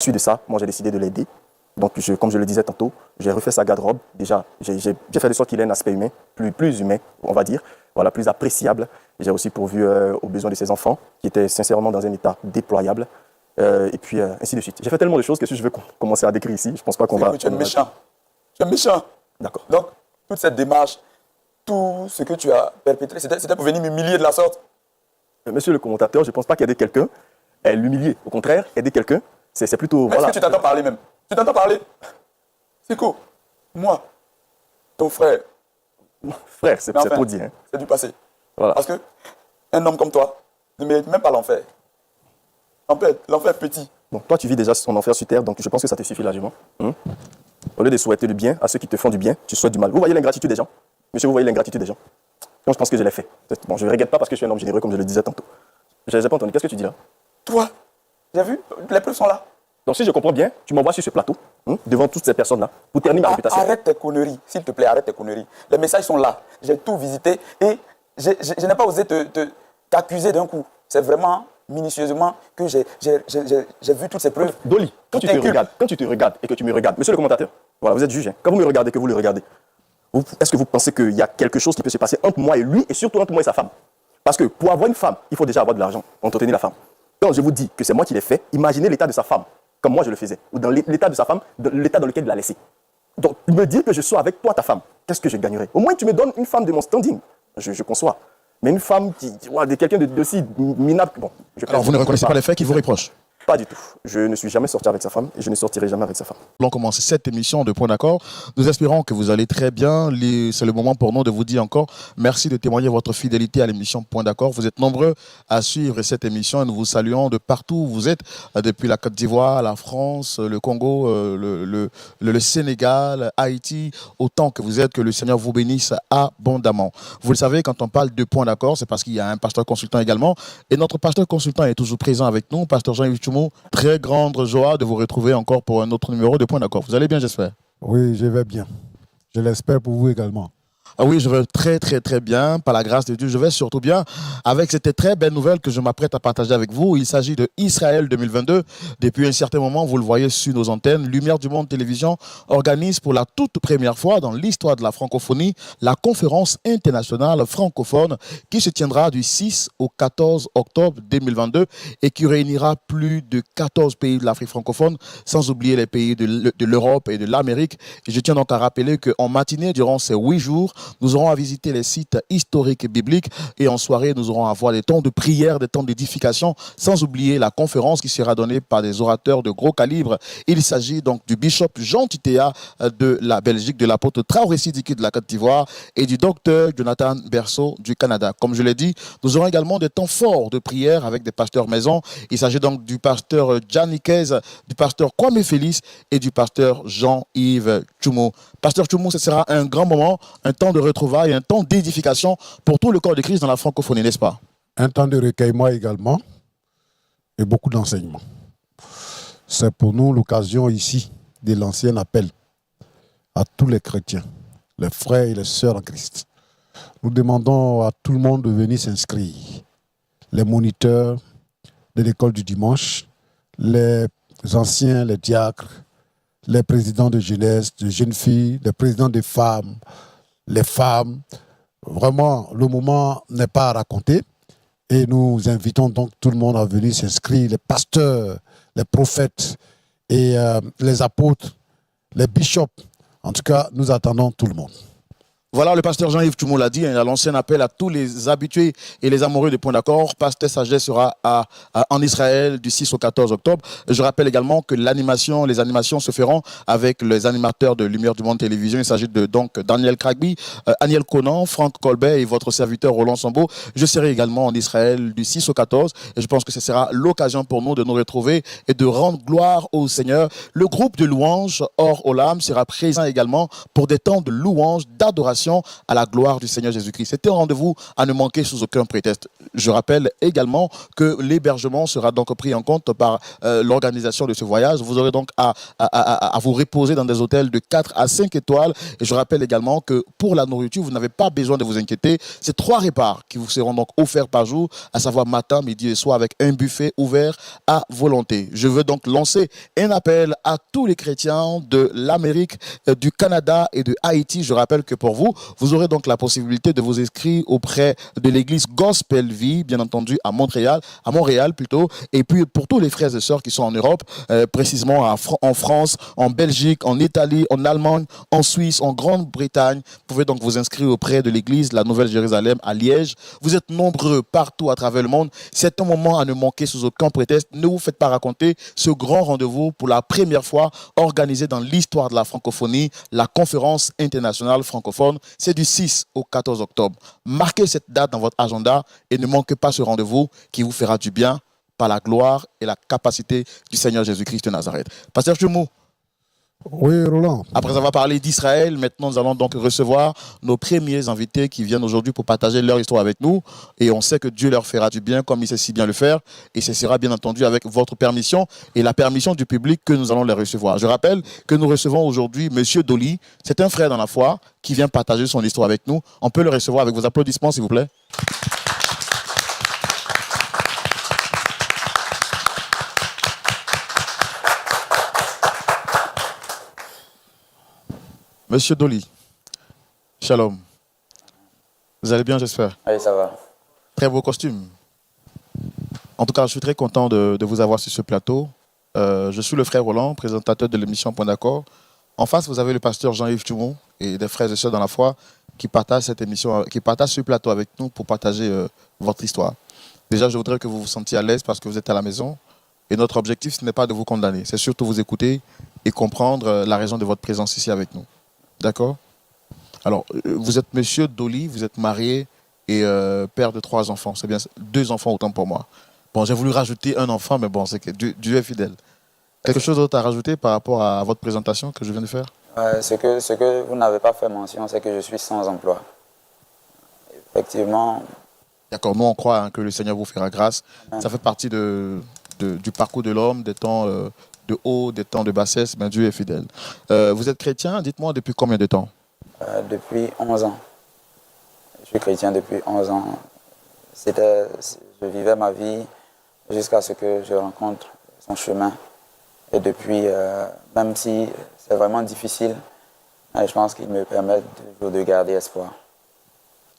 Suite de ça, moi j'ai décidé de l'aider. Donc, comme je le disais tantôt, j'ai refait sa garde-robe. Déjà, j'ai fait de sorte qu'il ait un aspect humain, plus humain, on va dire, voilà, plus appréciable. J'ai aussi pourvu aux besoins de ses enfants, qui étaient sincèrement dans un état déployable. Et puis, ainsi de suite. J'ai fait tellement de choses que si je veux commencer à décrire ici, je ne pense pas qu'on va... Tu es méchant. Tu es méchant. D'accord. Donc, toute cette démarche, tout ce que tu as perpétré, c'était pour venir m'humilier de la sorte. Monsieur le commentateur, je ne pense pas qu'aider quelqu'un est l'humilier. Au contraire, aider quelqu'un, c'est plutôt... Mais est-ce que tu t'entends parler même? Tu t'entends parler? C'est quoi? Moi, ton frère. Frère, c'est trop dit. Hein. C'est du passé. Voilà. Parce qu'un homme comme toi ne mérite même pas l'enfer. En fait, l'enfer petit. Bon, toi, tu vis déjà son enfer sur terre, donc je pense que ça te suffit largement. Au lieu de souhaiter le bien à ceux qui te font du bien, tu souhaites du mal. Vous voyez l'ingratitude des gens? Monsieur, vous voyez l'ingratitude des gens? Moi, je pense que je l'ai fait. Bon, je ne regrette pas parce que je suis un homme généreux, comme je le disais tantôt. Je n'ai pas entendu. Qu'est-ce que tu dis là? Toi, j'ai vu, les preuves sont là. Donc, si je comprends bien, tu m'envoies sur ce plateau, devant toutes ces personnes-là, pour terminer ma réputation. Arrête tes conneries, s'il te plaît, arrête tes conneries. Les messages sont là. J'ai tout visité et je n'ai pas osé t'accuser d'un coup. C'est vraiment minutieusement que j'ai vu toutes ces preuves. Dolly, quand tu te regardes et que tu me regardes, monsieur le commentateur, voilà, vous êtes juge, hein, quand vous me regardez, que vous le regardez, est-ce que vous pensez qu'il y a quelque chose qui peut se passer entre moi et lui, et surtout entre moi et sa femme? Parce que pour avoir une femme, il faut déjà avoir de l'argent pour entretenir la femme. Quand je vous dis que c'est moi qui l'ai fait, imaginez l'état de sa femme, comme moi je le faisais, ou dans l'état de sa femme, l'état dans lequel il l'a laissé. Donc, me dire que je sois avec toi, ta femme, qu'est-ce que je gagnerais? Au moins, tu me donnes une femme de mon standing. Je conçois. Mais une femme de quelqu'un d'aussi minable. Bon, alors, vous ne reconnaissez pas les faits qui vous reprochent? Pas du tout. Je ne suis jamais sorti avec sa femme et je ne sortirai jamais avec sa femme. On commence cette émission de Point d'accord. Nous espérons que vous allez très bien. C'est le moment pour nous de vous dire encore merci de témoigner votre fidélité à l'émission Point d'accord. Vous êtes nombreux à suivre cette émission et nous vous saluons de partout où vous êtes, depuis la Côte d'Ivoire, la France, le Congo, le Sénégal, Haïti, autant que vous êtes, que le Seigneur vous bénisse abondamment. Vous le savez, quand on parle de Point d'accord, c'est parce qu'il y a un pasteur consultant également. Et notre pasteur consultant est toujours présent avec nous, pasteur Jean-Yves Tchoumo. Très grande joie de vous retrouver encore pour un autre numéro de Point d'accord. Vous allez bien, j'espère? Oui, je vais bien. Je l'espère pour vous également. Ah oui, je vais très très très bien, par la grâce de Dieu. Je vais surtout bien avec cette très belle nouvelle que je m'apprête à partager avec vous. Il s'agit de Israël 2022. Depuis un certain moment, vous le voyez sur nos antennes, Lumière du Monde Télévision organise pour la toute première fois dans l'histoire de la francophonie la conférence internationale francophone qui se tiendra du 6 au 14 octobre 2022 et qui réunira plus de 14 pays de l'Afrique francophone, sans oublier les pays de l'Europe et de l'Amérique. Et je tiens donc à rappeler qu'en matinée, durant ces 8 jours, nous aurons à visiter les sites historiques et bibliques et en soirée, nous aurons à voir des temps de prière, des temps d'édification, sans oublier la conférence qui sera donnée par des orateurs de gros calibre. Il s'agit donc du bishop Jean Titea de la Belgique, de l'apôtre Traoré Sidiki de la Côte d'Ivoire et du docteur Jonathan Berceau du Canada. Comme je l'ai dit, nous aurons également des temps forts de prière avec des pasteurs maison. Il s'agit donc du pasteur Janikez, du pasteur Kwame Félix et du pasteur Jean-Yves Tchoumo. Pasteur Tchoumo, ce sera un grand moment, un temps de retrouvailles, un temps d'édification pour tout le corps de Christ dans la francophonie, n'est-ce pas? Un temps de recueillement également et beaucoup d'enseignements. C'est pour nous l'occasion ici de lancer un appel à tous les chrétiens, les frères et les sœurs en Christ. Nous demandons à tout le monde de venir s'inscrire. Les moniteurs de l'école du dimanche, les anciens, les diacres, les présidents de jeunesse, de jeunes filles, les présidents des femmes, les femmes. Vraiment, le moment n'est pas à raconter. Et nous invitons donc tout le monde à venir s'inscrire, les pasteurs, les prophètes et les apôtres, les bishops. En tout cas, nous attendons tout le monde. Voilà, le pasteur Jean-Yves Tchoumo l'a dit, il a lancé un appel à tous les habitués et les amoureux de Point d'accord. Pasteur Sagesse sera en Israël du 6 au 14 octobre. Je rappelle également que les animations se feront avec les animateurs de Lumière du Monde Télévision. Il s'agit de donc Daniel Kragby, Aniel Conan, Franck Colbert et votre serviteur Roland Sambo. Je serai également en Israël du 6 au 14 et je pense que ce sera l'occasion pour nous de nous retrouver et de rendre gloire au Seigneur. Le groupe de louanges Or Olam sera présent également pour des temps de louanges, d'adoration l'élévation à la gloire du Seigneur Jésus-Christ. C'était un rendez-vous à ne manquer sous aucun prétexte. Je rappelle également que l'hébergement sera donc pris en compte par l'organisation de ce voyage. Vous aurez donc à vous reposer dans des hôtels de 4 à 5 étoiles. Et je rappelle également que pour la nourriture, vous n'avez pas besoin de vous inquiéter. C'est 3 repas qui vous seront donc offerts par jour, à savoir matin, midi et soir, avec un buffet ouvert à volonté. Je veux donc lancer un appel à tous les chrétiens de l'Amérique, du Canada et de Haïti. Je rappelle que pour vous, vous aurez donc la possibilité de vous inscrire auprès de l'église Gospel Vie, bien entendu à Montréal plutôt, et puis pour tous les frères et sœurs qui sont en Europe, précisément en France, en Belgique, en Italie, en Allemagne, en Suisse, en Grande-Bretagne. Vous pouvez donc vous inscrire auprès de l'église La Nouvelle Jérusalem à Liège. Vous êtes nombreux partout à travers le monde. C'est un moment à ne manquer sous aucun prétexte. Ne vous faites pas raconter ce grand rendez-vous pour la première fois organisé dans l'histoire de la francophonie, la conférence internationale francophone. C'est du 6 au 14 octobre. Marquez cette date dans votre agenda et ne manquez pas ce rendez-vous qui vous fera du bien par la gloire et la capacité du Seigneur Jésus-Christ de Nazareth. Pasteur Chumou, Oui, Roland. après avoir parlé d'Israël, maintenant nous allons donc recevoir nos premiers invités qui viennent aujourd'hui pour partager leur histoire avec nous. Et on sait que Dieu leur fera du bien comme il sait si bien le faire. Et ce sera bien entendu avec votre permission et la permission du public que nous allons les recevoir. Je rappelle que nous recevons aujourd'hui Monsieur Dolly. C'est un frère dans la foi qui vient partager son histoire avec nous. On peut le recevoir avec vos applaudissements, s'il vous plaît. Monsieur Dolly, shalom. Vous allez bien, j'espère? Oui, ça va. Très beau costume. En tout cas, je suis très content de vous avoir sur ce plateau. Je suis le frère Roland, présentateur de l'émission Point d'accord. En face, vous avez le pasteur Jean-Yves Toumon et des frères et sœurs dans la foi qui partagent cette émission, qui partagent ce plateau avec nous pour partager votre histoire. Déjà, je voudrais que vous vous sentiez à l'aise parce que vous êtes à la maison. Et notre objectif, ce n'est pas de vous condamner, c'est surtout vous écouter et comprendre la raison de votre présence ici avec nous. D'accord? Alors, vous êtes monsieur Dolly, vous êtes marié et père de 3 enfants. C'est bien, 2 enfants autant pour moi. Bon, j'ai voulu rajouter un enfant, mais bon, c'est que Dieu est fidèle. Quelque chose d'autre à rajouter par rapport à votre présentation que je viens de faire? Ce que vous n'avez pas fait mention, c'est que je suis sans emploi. Effectivement. D'accord, nous on croit que le Seigneur vous fera grâce. Ça fait partie du parcours de l'homme, des temps de haut, des temps de bassesse, mais Dieu est fidèle. Vous êtes chrétien, dites-moi depuis combien de temps? Depuis 11 ans. Je suis chrétien depuis 11 ans. Je vivais ma vie jusqu'à ce que je rencontre son chemin. Et depuis, même si c'est vraiment difficile, je pense qu'il me permet toujours de garder espoir.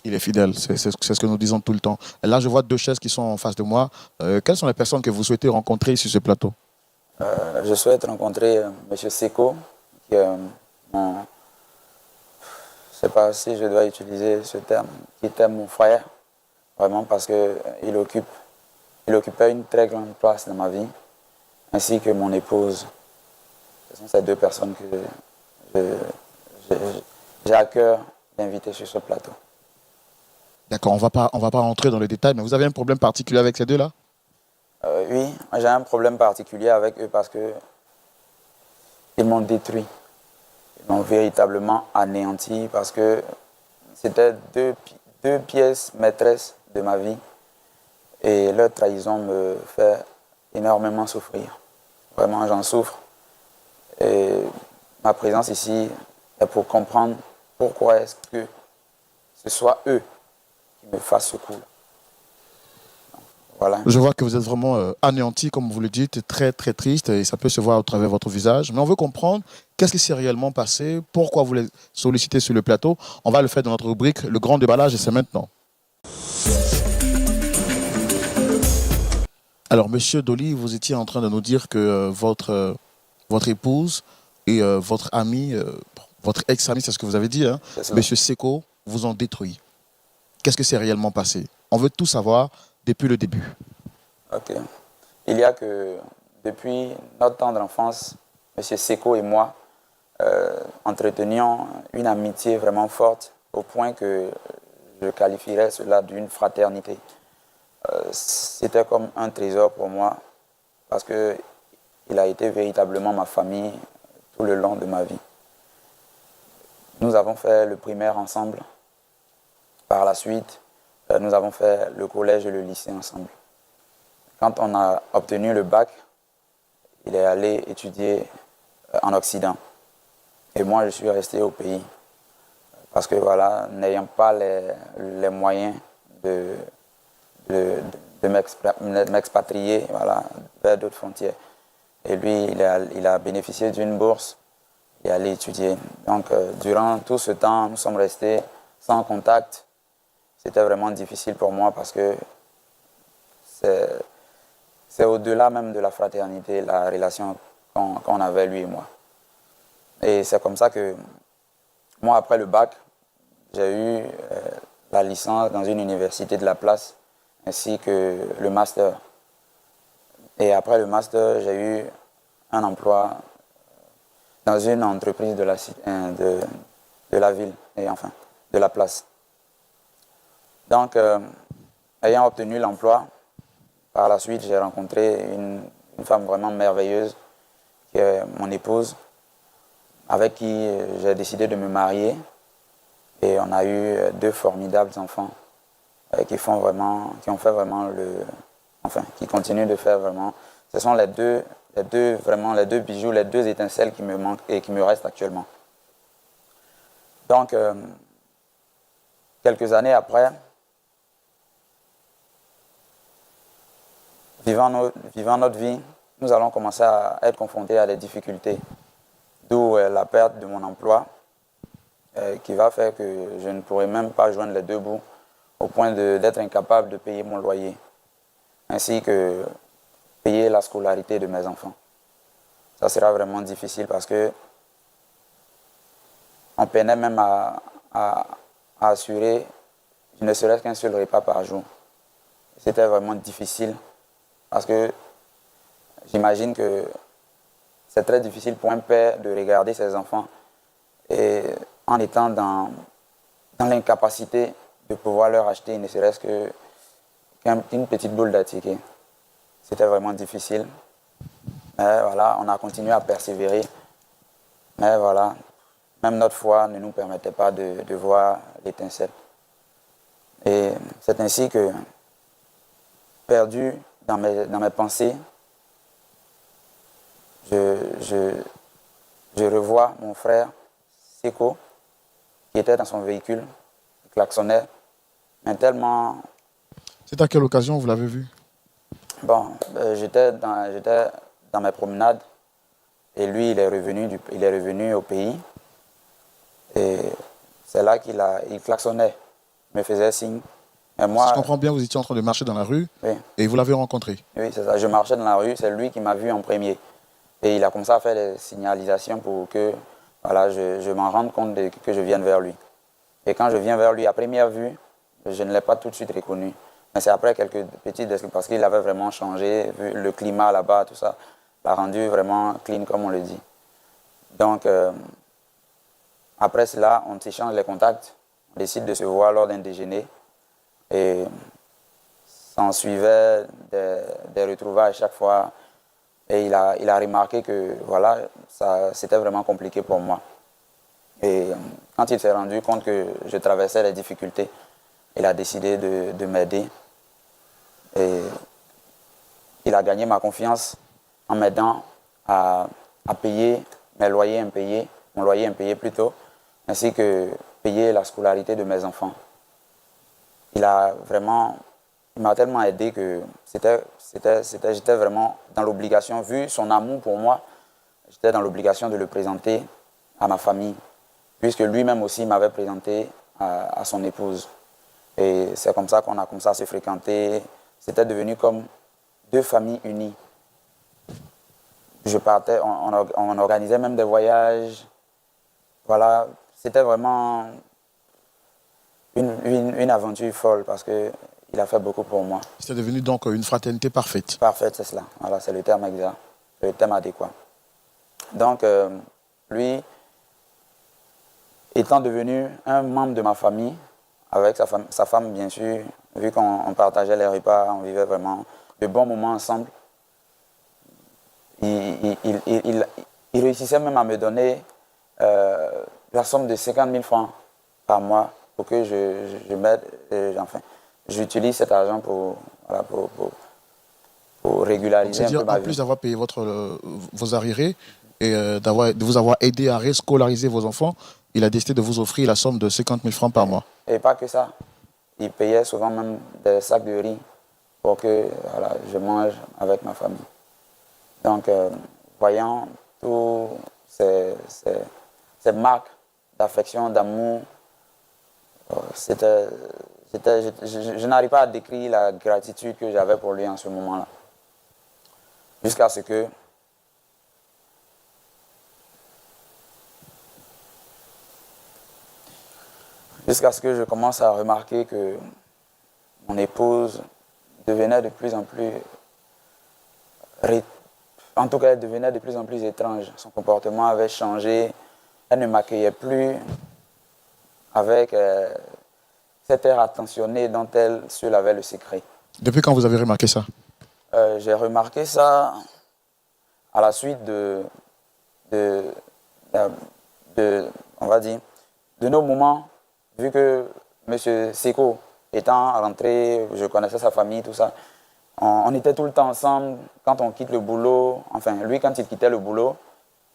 Il est fidèle, c'est ce que nous disons tout le temps. Et là, je vois 2 chaises qui sont en face de moi. Quelles sont les personnes que vous souhaitez rencontrer sur ce plateau? Je souhaite rencontrer M. Seko, qui est mon... Je ne sais pas si je dois utiliser ce terme, qui était mon frère, vraiment parce qu'il occupait une très grande place dans ma vie, ainsi que mon épouse. Ce sont ces 2 personnes que j'ai à cœur d'inviter sur ce plateau. D'accord, on va pas rentrer dans les détails, mais vous avez un problème particulier avec ces 2-là? Oui, j'ai un problème particulier avec eux parce que ils m'ont détruit. Ils m'ont véritablement anéanti parce que c'était deux pièces maîtresses de ma vie et leur trahison me fait énormément souffrir. Vraiment, j'en souffre. Et ma présence ici est pour comprendre pourquoi est-ce que ce soit eux qui me fassent ce coup. Voilà. Je vois que vous êtes vraiment anéanti, comme vous le dites, très très triste, et ça peut se voir à travers votre visage. Mais on veut comprendre qu'est-ce qui s'est réellement passé, pourquoi vous les sollicitez sur le plateau. On va le faire dans notre rubrique, le grand déballage, et c'est maintenant. Alors, monsieur Dolly, vous étiez en train de nous dire que votre épouse et votre ami, votre ex-ami, c'est ce que vous avez dit, hein, monsieur Seko, vous ont détruit. Qu'est-ce qui s'est réellement passé? On veut tout savoir depuis le début. Ok. Il y a que depuis notre tendre enfance, M. Seko et moi entretenions une amitié vraiment forte au point que je qualifierais cela d'une fraternité. C'était comme un trésor pour moi parce qu'il a été véritablement ma famille tout le long de ma vie. Nous avons fait le primaire ensemble. Par la suite, nous avons fait le collège et le lycée ensemble. Quand on a obtenu le bac, il est allé étudier en Occident. Et moi, je suis resté au pays. Parce que voilà, n'ayant pas les moyens de m'expatrier voilà, vers d'autres frontières. Et lui, il a bénéficié d'une bourse. Il est allé étudier. Donc, durant tout ce temps, nous sommes restés sans contact. C'était vraiment difficile pour moi parce que c'est au-delà même de la fraternité, la relation qu'on avait, lui et moi. Et c'est comme ça que, moi, après le bac, j'ai eu la licence dans une université de la place, ainsi que le master. Et après le master, j'ai eu un emploi dans une entreprise de la ville, et enfin, de la place. Donc, ayant obtenu l'emploi, par la suite, j'ai rencontré une femme vraiment merveilleuse, qui est mon épouse, avec qui j'ai décidé de me marier. Et on a eu 2 formidables enfants qui ont fait vraiment qui continuent de faire vraiment. Ce sont les deux bijoux, les 2 étincelles qui me manquent et qui me restent actuellement. Donc, quelques années après, vivant notre vie, nous allons commencer à être confrontés à des difficultés, d'où la perte de mon emploi, qui va faire que je ne pourrai même pas joindre les 2 bouts, au point d'être incapable de payer mon loyer, ainsi que payer la scolarité de mes enfants. Ça sera vraiment difficile parce que on peinait même à assurer ne serait-ce qu'un seul repas par jour. C'était vraiment difficile parce que j'imagine que c'est très difficile pour un père de regarder ses enfants et en étant dans l'incapacité de pouvoir leur acheter ne serait-ce qu'une petite boule de ticket. C'était vraiment difficile. Mais voilà, on a continué à persévérer. Mais voilà, même notre foi ne nous permettait pas de voir l'étincelle. Et c'est ainsi que, perdu dans mes pensées, je revois mon frère Seko, qui était dans son véhicule, qui klaxonnait, mais tellement... C'est à quelle occasion vous l'avez vu? Bon, j'étais dans mes promenades et lui, il est revenu au pays. Et c'est là qu'il klaxonnait, me faisait signe. Et moi, si je comprends bien, vous étiez en train de marcher dans la rue, oui, et vous l'avez rencontré. Oui, c'est ça. Je marchais dans la rue, c'est lui qui m'a vu en premier. Et il a commencé à faire des signalisations pour que voilà, je m'en rende compte que je vienne vers lui. Et quand je viens vers lui, à première vue, je ne l'ai pas tout de suite reconnu. Mais c'est après quelques petites descriptions, parce qu'il avait vraiment changé, vu le climat là-bas, tout ça, l'a rendu vraiment clean, comme on le dit. Donc, après cela, on s'échange les contacts, on décide de se voir lors d'un déjeuner. Et s'en suivait des retrouvailles à chaque fois. Et il a remarqué que voilà, c'était vraiment compliqué pour moi. Et quand il s'est rendu compte que je traversais les difficultés, il a décidé de m'aider. Et il a gagné ma confiance en m'aidant à payer mon loyer impayé plutôt, ainsi que payer la scolarité de mes enfants. Il m'a tellement aidé que j'étais vraiment dans l'obligation, vu son amour pour moi, j'étais dans l'obligation de le présenter à ma famille, puisque lui-même aussi m'avait présenté à son épouse. Et c'est comme ça qu'on a commencé à se fréquenter. C'était devenu comme 2 familles unies. Je partais, on organisait même des voyages. Voilà, c'était vraiment une aventure folle parce qu'il a fait beaucoup pour moi. C'est devenu donc une fraternité parfaite. Parfaite, c'est cela. Voilà, c'est le terme exact, le terme adéquat. Donc, lui, étant devenu un membre de ma famille, avec sa femme bien sûr, vu qu'on partageait les repas, on vivait vraiment de bons moments ensemble, il réussissait même à me donner la somme de 50 000 francs par mois pour que je m'aide, enfin, j'utilise cet argent pour, voilà, pour régulariser un peu C'est-à-dire, ma en vie. plus d'avoir payé vos arriérés et de vous avoir aidé à rescolariser vos enfants, il a décidé de vous offrir la somme de 50 000 francs par mois. Et pas que ça. Il payait souvent même des sacs de riz pour que voilà, je mange avec ma famille. Donc, voyant toutes ces marques d'affection, d'amour, je n'arrive pas à décrire la gratitude que j'avais pour lui en ce moment-là. Jusqu'à ce que je commence à remarquer que mon épouse devenait de plus en plus, en tout cas, elle devenait de plus en plus étrange. Son comportement avait changé. Elle ne m'accueillait plus avec cet air attentionné dont elle seule avait le secret. Depuis quand vous avez remarqué ça? J'ai remarqué ça à la suite on va dire, de nos moments, vu que M. Seko étant rentré, je connaissais sa famille, tout ça, on était tout le temps ensemble quand on quitte le boulot. Enfin, lui, quand il quittait le boulot,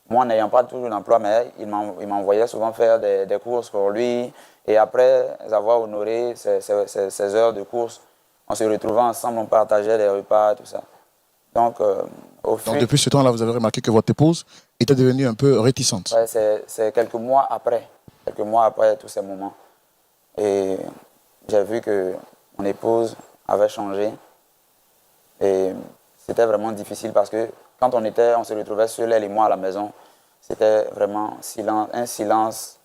moi, n'ayant pas toujours d'emploi, mais il m'envoyait souvent faire des courses pour lui. Et après avoir honoré ces heures de courses, on se retrouvait ensemble, on partageait les repas, tout ça. Donc, Donc depuis ce temps-là, vous avez remarqué que votre épouse était devenue un peu réticente. Ouais, c'est quelques mois après tous ces moments. Et j'ai vu que mon épouse avait changé. Et c'était vraiment difficile parce que quand on se retrouvait seul, elle et moi à la maison, c'était vraiment un silence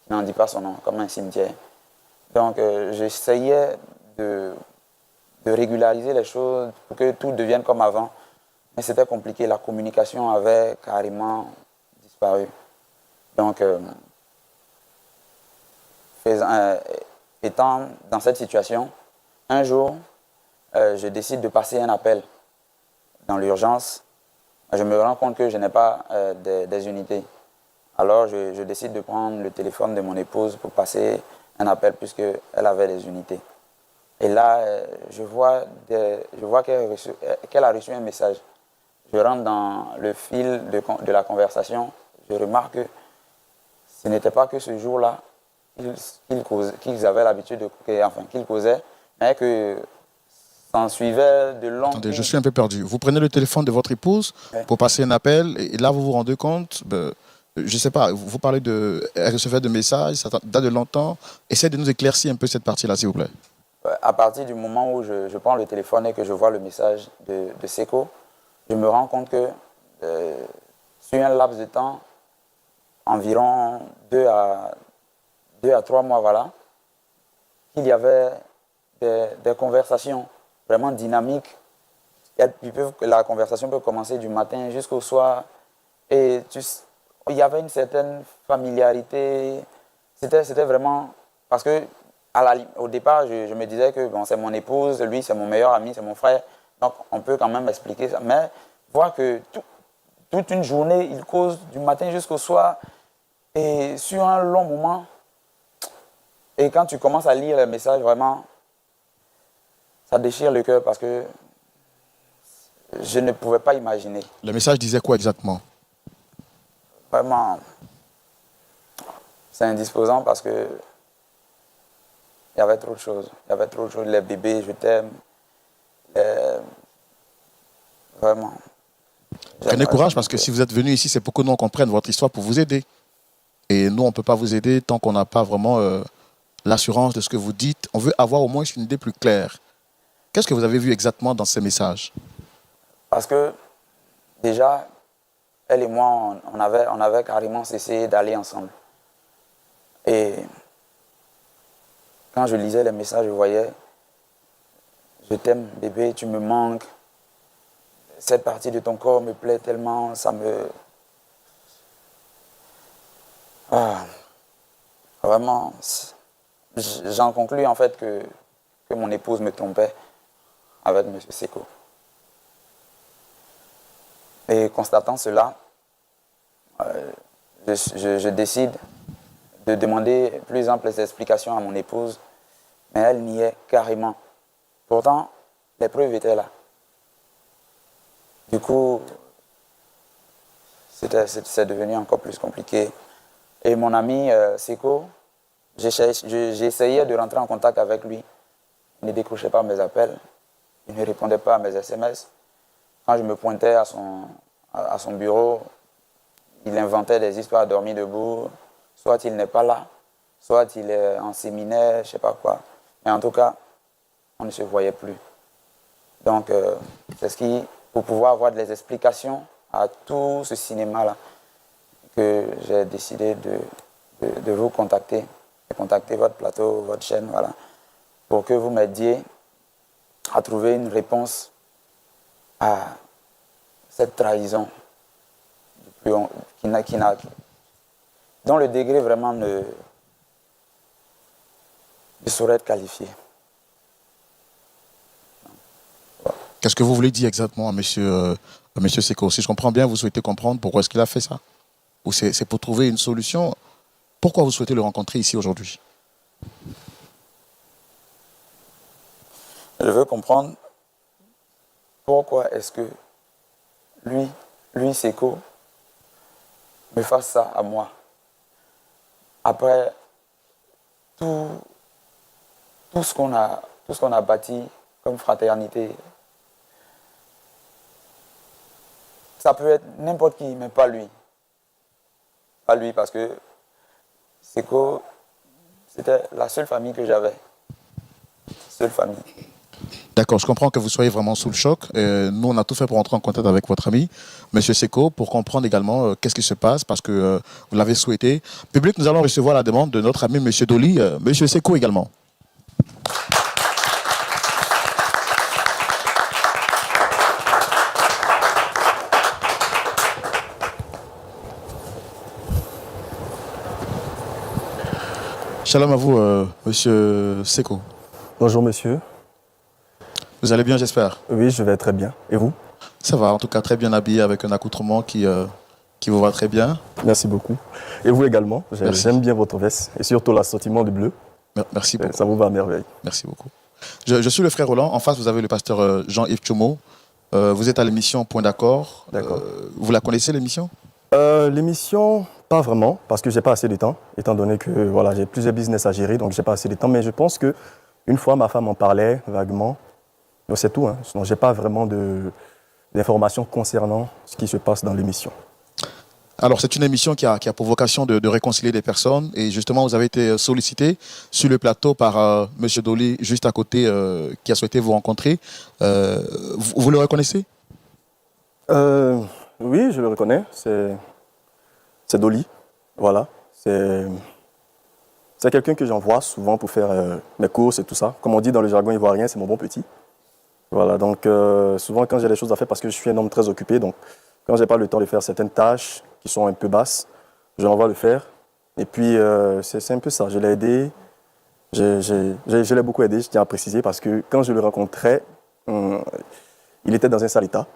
qui n'en dit pas son nom, comme un cimetière. Donc j'essayais de régulariser les choses pour que tout devienne comme avant. Mais c'était compliqué, la communication avait carrément disparu. Donc, étant dans cette situation, un jour, je décide de passer un appel dans l'urgence. Je me rends compte que je n'ai pas des unités. Alors, je décide de prendre le téléphone de mon épouse pour passer un appel puisqu'elle avait des unités. Et là, je vois qu'elle a reçu un message. Je rentre dans le fil de la conversation. Je remarque que ce n'était pas que ce jour-là qu'ils avaient l'habitude qu'ils causaient, mais que s'en suivait de longues... Attendez, je suis un peu perdu. Vous prenez le téléphone de votre épouse pour passer un appel et là, vous vous rendez compte, je ne sais pas, vous parlez elle recevait de messages, ça date de longtemps. Essayez de nous éclaircir un peu cette partie-là, s'il vous plaît. À partir du moment où je prends le téléphone et que je vois le message de Seko, je me rends compte que sur un laps de temps, environ 2 à 3 mois, voilà, qu'il y avait des conversations vraiment dynamiques. La conversation peut commencer du matin jusqu'au soir. Et il y avait une certaine familiarité. C'était vraiment... Parce que au départ, je me disais que bon, c'est mon épouse, lui, c'est mon meilleur ami, c'est mon frère. Donc, on peut quand même expliquer ça. Mais voir que toute une journée, il cause du matin jusqu'au soir. Et sur un long moment, et quand tu commences à lire les messages, vraiment, ça déchire le cœur parce que je ne pouvais pas imaginer. Le message disait quoi exactement? Vraiment, c'est indisposant parce que il y avait trop de choses. Il y avait trop de choses. Les bébés, je t'aime. Vraiment. Prenez courage parce que si vous êtes venu ici, c'est pour que nous on comprenne votre histoire pour vous aider. Et nous, on ne peut pas vous aider tant qu'on n'a pas vraiment l'assurance de ce que vous dites. On veut avoir au moins une idée plus claire. Qu'est-ce que vous avez vu exactement dans ces messages? Parce que déjà, elle et moi, on avait carrément cessé d'aller ensemble. Et quand je lisais les messages, je voyais « Je t'aime, bébé, tu me manques. Cette partie de ton corps me plaît tellement, ça me... » Vraiment, j'en conclus en fait que mon épouse me trompait avec M. Seko. Et constatant cela, je décide de demander plus amples explications à mon épouse, mais elle niait carrément. Pourtant, les preuves étaient là. Du coup, c'est devenu encore plus compliqué. Et mon ami Seko, j'essayais de rentrer en contact avec lui. Il ne décrochait pas mes appels, il ne répondait pas à mes SMS. Quand je me pointais à son bureau, il inventait des histoires à dormir debout. Soit il n'est pas là, soit il est en séminaire, je ne sais pas quoi. Mais en tout cas, on ne se voyait plus. Donc, c'est ce qui, pour pouvoir avoir des explications à tout ce cinéma-là, que j'ai décidé de vous contacter, de contacter votre plateau, votre chaîne, voilà, pour que vous m'aidiez à trouver une réponse à cette trahison dont le degré vraiment ne saurait être qualifié. Qu'est-ce que vous voulez dire exactement à monsieur Seko? Si je comprends bien, vous souhaitez comprendre pourquoi est-ce qu'il a fait ça? Ou c'est pour trouver une solution? Pourquoi vous souhaitez le rencontrer ici aujourd'hui? Je veux comprendre pourquoi est-ce que lui Seko, me fasse ça à moi. Après tout ce qu'on a bâti comme fraternité. Ça peut être n'importe qui, mais pas lui. Pas lui, parce que Seko, c'était la seule famille que j'avais. Seule famille. D'accord, je comprends que vous soyez vraiment sous le choc. Nous, on a tout fait pour entrer en contact avec votre ami, Monsieur Seko, pour comprendre également qu'est-ce qui se passe, parce que vous l'avez souhaité. Public, nous allons recevoir la demande de notre ami Monsieur Dolly, Monsieur Seko également. Shalom à vous, Monsieur Seko. Bonjour monsieur. Vous allez bien, j'espère? Oui, je vais très bien. Et vous? Ça va, en tout cas très bien habillé avec un accoutrement qui vous va très bien. Merci beaucoup. Et vous également. Merci. J'aime bien votre veste et surtout l'assortiment du bleu. Merci beaucoup. Ça vous va à merveille. Merci beaucoup. Je suis le frère Roland. En face, vous avez le pasteur Jean-Yves Chomo. Vous êtes à l'émission Point d'accord. D'accord. Vous la connaissez, l'émission? L'émission, pas vraiment, parce que j'ai pas assez de temps, étant donné que voilà, j'ai plusieurs business à gérer, donc j'ai pas assez de temps. Mais je pense que une fois, ma femme en parlait vaguement. Donc c'est tout. Sinon, j'ai pas vraiment d'informations concernant ce qui se passe dans l'émission. Alors, c'est une émission qui a pour vocation de réconcilier des personnes. Et justement, vous avez été sollicité sur le plateau par Monsieur Dolly, juste à côté, qui a souhaité vous rencontrer. Vous le reconnaissez? Oui, je le reconnais. C'est Dolly. Voilà. C'est quelqu'un que j'envoie souvent pour faire mes courses et tout ça. Comme on dit dans le jargon ivoirien, c'est mon bon petit. Voilà, donc souvent quand j'ai des choses à faire, parce que je suis un homme très occupé, donc quand j'ai pas le temps de faire certaines tâches qui sont un peu basses, je l'envoie le faire. Et puis c'est un peu ça, je l'ai aidé, je l'ai beaucoup aidé, je tiens à préciser, parce que quand je le rencontrais, il était dans un sale état,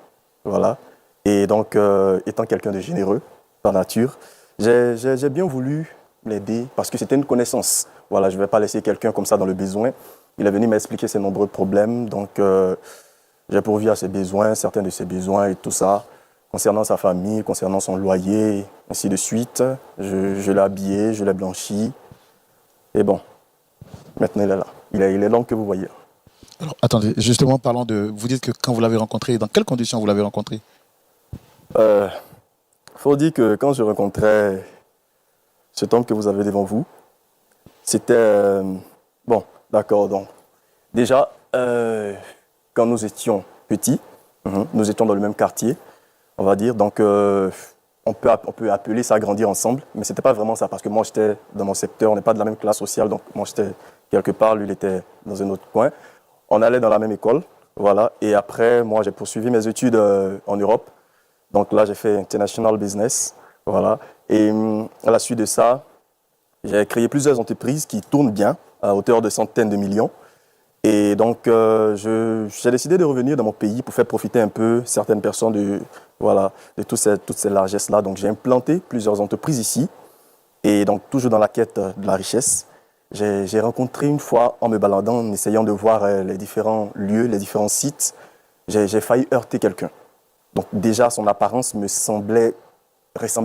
voilà. Et donc étant quelqu'un de généreux par nature, j'ai bien voulu l'aider parce que c'était une connaissance. Voilà, je ne vais pas laisser quelqu'un comme ça dans le besoin. Il est venu m'expliquer ses nombreux problèmes, donc j'ai pourvu à ses besoins, certains de ses besoins et tout ça, concernant sa famille, concernant son loyer, ainsi de suite. Je l'ai habillé, je l'ai blanchi, et bon, maintenant il est là. Il est l'homme que vous voyez. Alors, attendez, justement, parlant de... Vous dites que quand vous l'avez rencontré, dans quelles conditions vous l'avez rencontré? Faut dire que quand je rencontrais cet homme que vous avez devant vous, c'était... bon, d'accord, donc... Déjà, quand nous étions petits, nous étions dans le même quartier, on va dire, donc on peut appeler ça grandir ensemble, mais ce n'était pas vraiment ça, parce que moi j'étais dans mon secteur, on n'est pas de la même classe sociale, donc moi j'étais quelque part, lui il était dans un autre coin. On allait dans la même école, voilà, et après, moi j'ai poursuivi mes études en Europe, donc là j'ai fait International Business, voilà, et à la suite de ça, j'ai créé plusieurs entreprises qui tournent bien, à hauteur de centaines de millions. Et donc, j'ai décidé de revenir dans mon pays pour faire profiter un peu certaines personnes de toutes ces largesses-là. Donc, j'ai implanté plusieurs entreprises ici. Et donc, toujours dans la quête de la richesse, j'ai rencontré une fois, en me baladant, en essayant de voir les différents lieux, les différents sites, j'ai failli heurter quelqu'un. Donc déjà, son apparence me ressemblait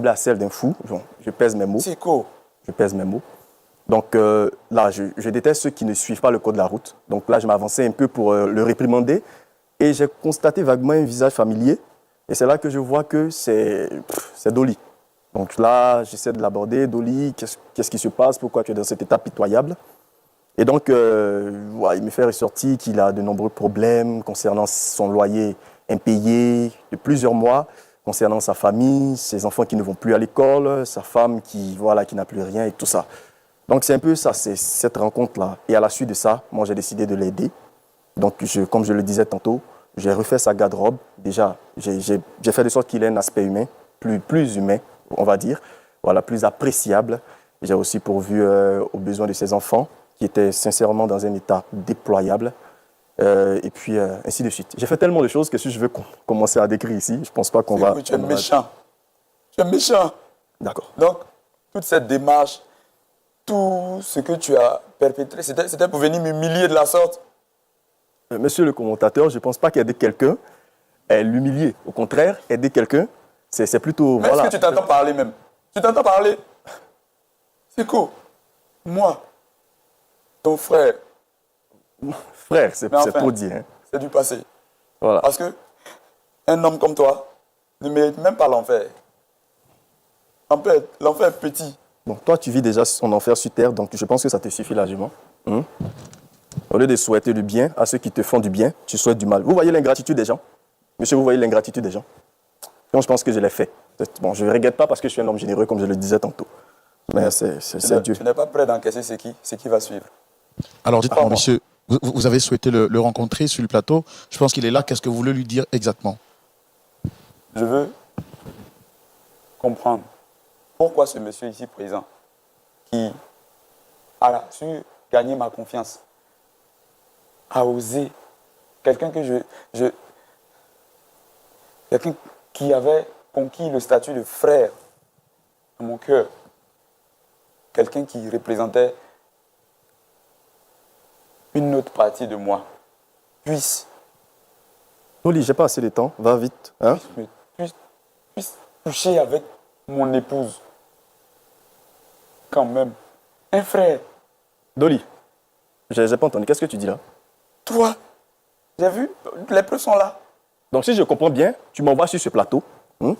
à celle d'un fou. Bon, je pèse mes mots. Siko, Je pèse mes mots. Donc là, je déteste ceux qui ne suivent pas le code de la route. Donc là, je m'avançais un peu pour le réprimander et j'ai constaté vaguement un visage familier. Et c'est là que je vois que c'est Dolly. Donc là, j'essaie de l'aborder. Dolly, qu'est-ce qui se passe? Pourquoi tu es dans cet état pitoyable? Et donc, il me fait ressortir qu'il a de nombreux problèmes concernant son loyer impayé de plusieurs mois, concernant sa famille, ses enfants qui ne vont plus à l'école, sa femme qui n'a plus rien et tout ça. Donc, c'est un peu ça, c'est cette rencontre-là. Et à la suite de ça, moi, j'ai décidé de l'aider. Donc, comme je le disais tantôt, j'ai refait sa garde-robe. Déjà, j'ai fait de sorte qu'il ait un aspect humain, plus humain, on va dire, voilà, plus appréciable. J'ai aussi pourvu aux besoins de ses enfants, qui étaient sincèrement dans un état déployable. Et puis, ainsi de suite. J'ai fait tellement de choses que si je veux commencer à décrire ici, je ne pense pas qu'on va... tu es méchant. Tu es méchant. D'accord. Donc, toute cette démarche, tout ce que tu as perpétré, c'était pour venir m'humilier de la sorte. Monsieur le commentateur, je ne pense pas qu'aider quelqu'un est l'humilier. Au contraire, aider quelqu'un, c'est plutôt... Mais est-ce que tu t'entends parler même? Tu t'entends parler? C'est quoi? Moi, ton frère, Frère, c'est enfin, trop dit. Hein. c'est du passé. Voilà. Parce que un homme comme toi ne mérite même pas l'enfer. L'enfer est petit. Bon, toi, tu vis déjà en enfer sur terre, donc je pense que ça te suffit largement. Au lieu de souhaiter du bien à ceux qui te font du bien, tu souhaites du mal. Vous voyez l'ingratitude des gens? Monsieur, vous voyez l'ingratitude des gens? Donc, je pense que je l'ai fait. Bon, je ne regrette pas parce que je suis un homme généreux, comme je le disais tantôt. Mais c'est Dieu. Tu n'es pas prêt d'encaisser ce qui va suivre. Alors dites-moi, monsieur, vous avez souhaité le rencontrer sur le plateau. Je pense qu'il est là. Qu'est-ce que vous voulez lui dire exactement? Je veux comprendre pourquoi ce monsieur ici présent, qui a su gagner ma confiance, a osé, quelqu'un qui avait conquis le statut de frère dans mon cœur, quelqu'un qui représentait une autre partie de moi, puisse Dolly, j'ai pas assez de temps, va vite. Hein? puisse coucher avec mon épouse. Quand même. Un frère. Dolly, j'ai pas entendu. Qu'est-ce que tu dis là? Toi, j'ai vu, les preuves sont là. Donc, si je comprends bien, tu m'envoies sur ce plateau,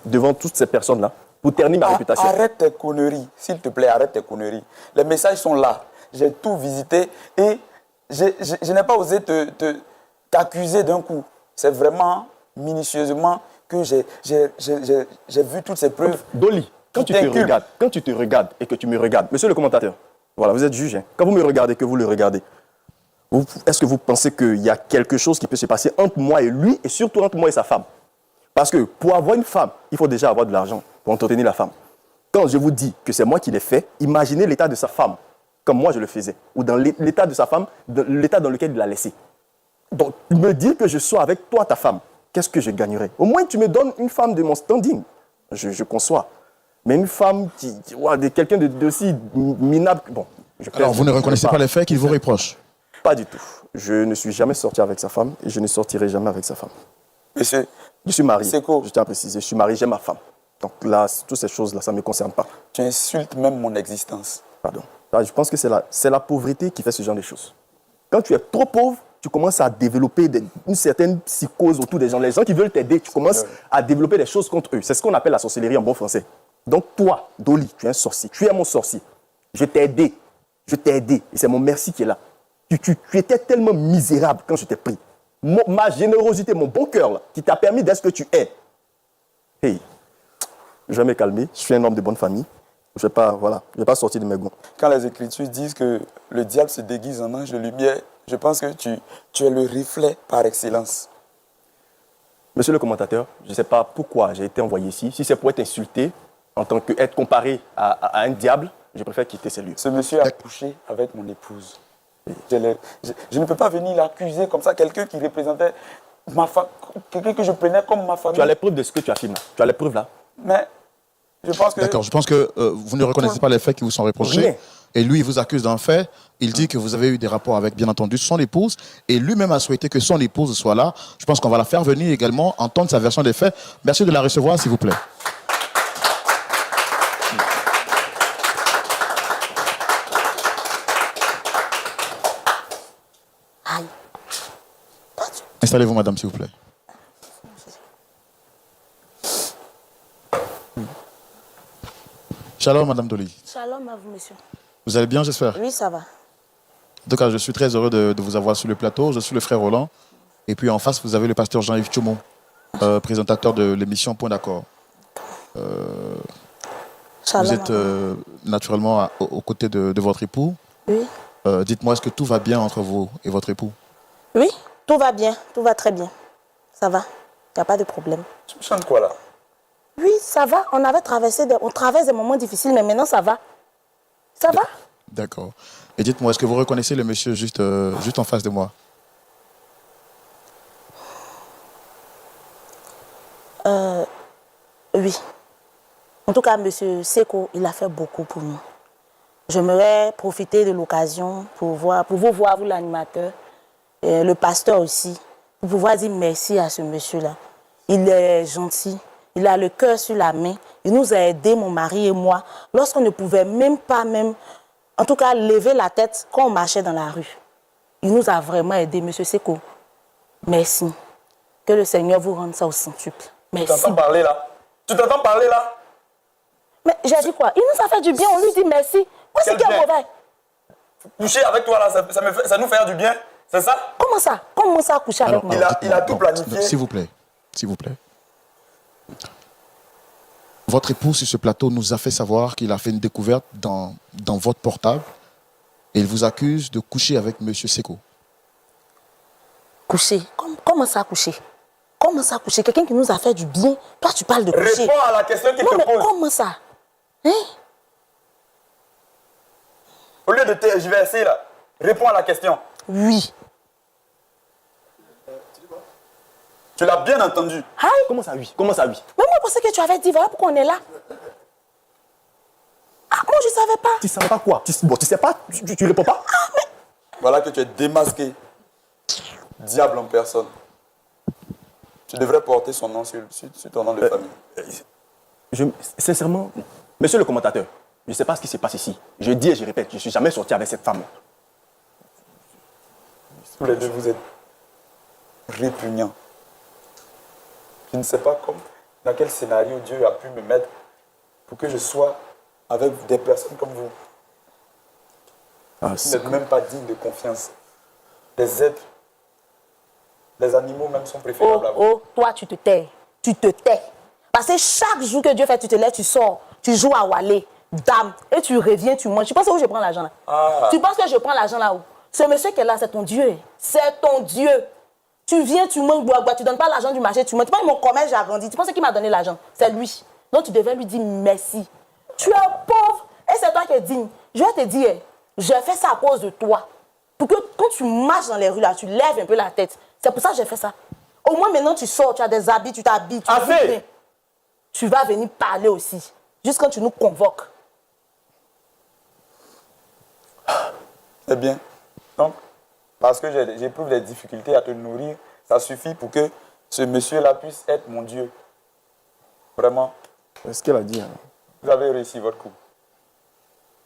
devant toutes ces personnes-là, pour ternir ma réputation. Arrête tes conneries, s'il te plaît, arrête tes conneries. Les messages sont là. J'ai tout visité et je n'ai pas osé t'accuser d'un coup. C'est vraiment minutieusement que j'ai vu toutes ces preuves. Dolly, quand tu te regardes et que tu me regardes, monsieur le commentateur, voilà, vous êtes juge. Hein. Quand vous me regardez, que vous le regardez, est-ce que vous pensez qu'il y a quelque chose qui peut se passer entre moi et lui, et surtout entre moi et sa femme? Parce que pour avoir une femme, il faut déjà avoir de l'argent pour entretenir la femme. Quand je vous dis que c'est moi qui l'ai fait, imaginez l'état de sa femme, comme moi je le faisais, ou dans l'état de sa femme, l'état dans lequel il l'a laissé. Donc, me dire que je sois avec toi, ta femme, qu'est-ce que je gagnerais? Au moins, tu me donnes une femme de mon standing. Je conçois. Mais une femme quelqu'un d'aussi minable... Bon, alors, vous ne reconnaissez pas les faits qu'il vous reproche? Pas du tout. Je ne suis jamais sorti avec sa femme et je ne sortirai jamais avec sa femme. Monsieur, je suis marié. C'est quoi? Je tiens à préciser, je suis marié, j'ai ma femme. Donc là, toutes ces choses-là, ça ne me concerne pas. Tu insultes même mon existence. Pardon. Là, je pense que c'est la pauvreté qui fait ce genre de choses. Quand tu es trop pauvre, tu commences à développer une certaine psychose autour des gens. Les gens qui veulent t'aider, tu commences à développer des choses contre eux. C'est ce qu'on appelle la sorcellerie en bon français. Donc toi, Dolly, tu es un sorcier. Tu es mon sorcier. Je t'ai aidé. Et c'est mon merci qui est là. Tu étais tellement misérable quand je t'ai pris. Ma générosité, mon bon cœur, là, qui t'a permis d'être ce que tu es. Hey, je vais me calmer. Je suis un homme de bonne famille. Je ne vais pas sortir de mes gonds. Quand les Écritures disent que le diable se déguise en ange de lumière, je pense que tu es le reflet par excellence. Monsieur le commentateur, je ne sais pas pourquoi j'ai été envoyé ici. Si c'est pour être insulté, en tant qu'être comparé à un diable, je préfère quitter ces lieux. Ce monsieur a couché avec mon épouse. Je ne peux pas venir l'accuser comme ça, quelqu'un qui représentait ma famille, quelqu'un que je prenais comme ma famille. Tu as les preuves de ce que tu affirmes là. Tu as les preuves là. Mais Je pense que... D'accord, je pense que vous ne reconnaissez pas les faits qui vous sont reprochés. Rien. Et lui, il vous accuse d'un fait. Il dit que vous avez eu des rapports avec, bien entendu, son épouse. Et lui-même a souhaité que son épouse soit là. Je pense qu'on va la faire venir également, entendre sa version des faits. Merci de la recevoir, s'il vous plaît. Aïe. Installez-vous, madame, s'il vous plaît. Shalom, madame Dolly. Shalom à vous, monsieur. Vous allez bien, j'espère? Oui, ça va. En tout cas, je suis très heureux de vous avoir sur le plateau. Je suis le frère Roland. Et puis en face, vous avez le pasteur Jean-Yves Tchoumou, présentateur de l'émission Point d'accord. Shalom. Vous êtes naturellement aux côtés de votre époux. Oui. Dites-moi, est-ce que tout va bien entre vous et votre époux? Oui, tout va bien. Tout va très bien. Ça va. Il n'y a pas de problème. Tu me chantes quoi, là? Oui, ça va. On traverse des moments difficiles, mais maintenant, ça va. Ça va? D'accord. Et dites-moi, est-ce que vous reconnaissez le monsieur juste en face de moi? Oui. En tout cas, monsieur Seko, il a fait beaucoup pour nous. J'aimerais profiter de l'occasion pour vous voir, vous l'animateur, et le pasteur aussi, pour pouvoir dire merci à ce monsieur-là. Il est gentil, il a le cœur sur la main. Il nous a aidés, mon mari et moi, lorsqu'on ne pouvait même pas, en tout cas, lever la tête quand on marchait dans la rue. Il nous a vraiment aidés, monsieur Seko. Merci. Que le Seigneur vous rende ça au centuple. Merci. Tu t'entends parler, là? Tu t'entends parler, là? Mais j'ai dit quoi? Il nous a fait du bien, on lui dit merci. Quoi, c'est Quel qui est bien? mauvais? Coucher avec toi, là, ça nous fait du bien, c'est ça? Comment ça? Comment ça, coucher avec moi? Il a tout planifié. S'il vous plaît, s'il vous plaît. Votre époux sur ce plateau nous a fait savoir qu'il a fait une découverte dans votre portable et il vous accuse de coucher avec monsieur Seko. Coucher? Comment ça, coucher? Comment ça, coucher? Quelqu'un qui nous a fait du bien. Toi, tu parles de coucher. Réponds à la question qu'il Non, te mais pose. comment ça? Hein? Au lieu de tergiverser, là, réponds à la question. Oui. Tu l'as bien entendu. Aïe! Comment ça, oui? Comment ça, oui? Mais moi, je pensais que tu avais dit, voilà pourquoi on est là. Ah, moi, je ne savais pas. Tu sais pas quoi? Tu sais pas? Tu réponds pas? Voilà que tu es démasqué. Diable en personne. Tu devrais porter son nom sur ton nom de famille. Sincèrement, monsieur le commentateur, je ne sais pas ce qui se passe ici. Je dis et je répète, je ne suis jamais sorti avec cette femme. Tous les deux, vous êtes répugnants. Je ne sais pas dans quel scénario Dieu a pu me mettre pour que je sois avec des personnes comme vous. Ah, Vous n'êtes même pas digne de confiance. Les êtres, les animaux même sont préférables à vous. Oh, toi, tu te tais. Tu te tais. Parce que chaque jour que Dieu fait, tu te lèves, tu sors, tu joues à Wallet, dame, et tu reviens, tu manges. Tu penses où je prends l'argent là? Ah. Tu penses que je prends l'argent là où? Ce monsieur qui est là, c'est ton Dieu. C'est ton Dieu. Tu viens, tu manges, bois, tu ne donnes pas l'argent du marché, tu manges. Tu penses que mon commerce, j'ai agrandi. Tu penses qui m'a donné l'argent? C'est lui. Donc tu devais lui dire merci. Tu es pauvre et c'est toi qui es digne. Je vais te dire, j'ai fait ça à cause de toi. Pour que quand tu marches dans les rues là, tu lèves un peu la tête. C'est pour ça que j'ai fait ça. Au moins maintenant tu sors, tu as des habits, tu t'habilles, tu vis bien. Tu vas venir parler aussi. Juste quand tu nous convoques. C'est bien. Donc, parce que j'éprouve des difficultés à te nourrir, ça suffit pour que ce monsieur-là puisse être mon Dieu. Vraiment, C'est ce qu'elle a dit. Hein. vous avez réussi votre coup.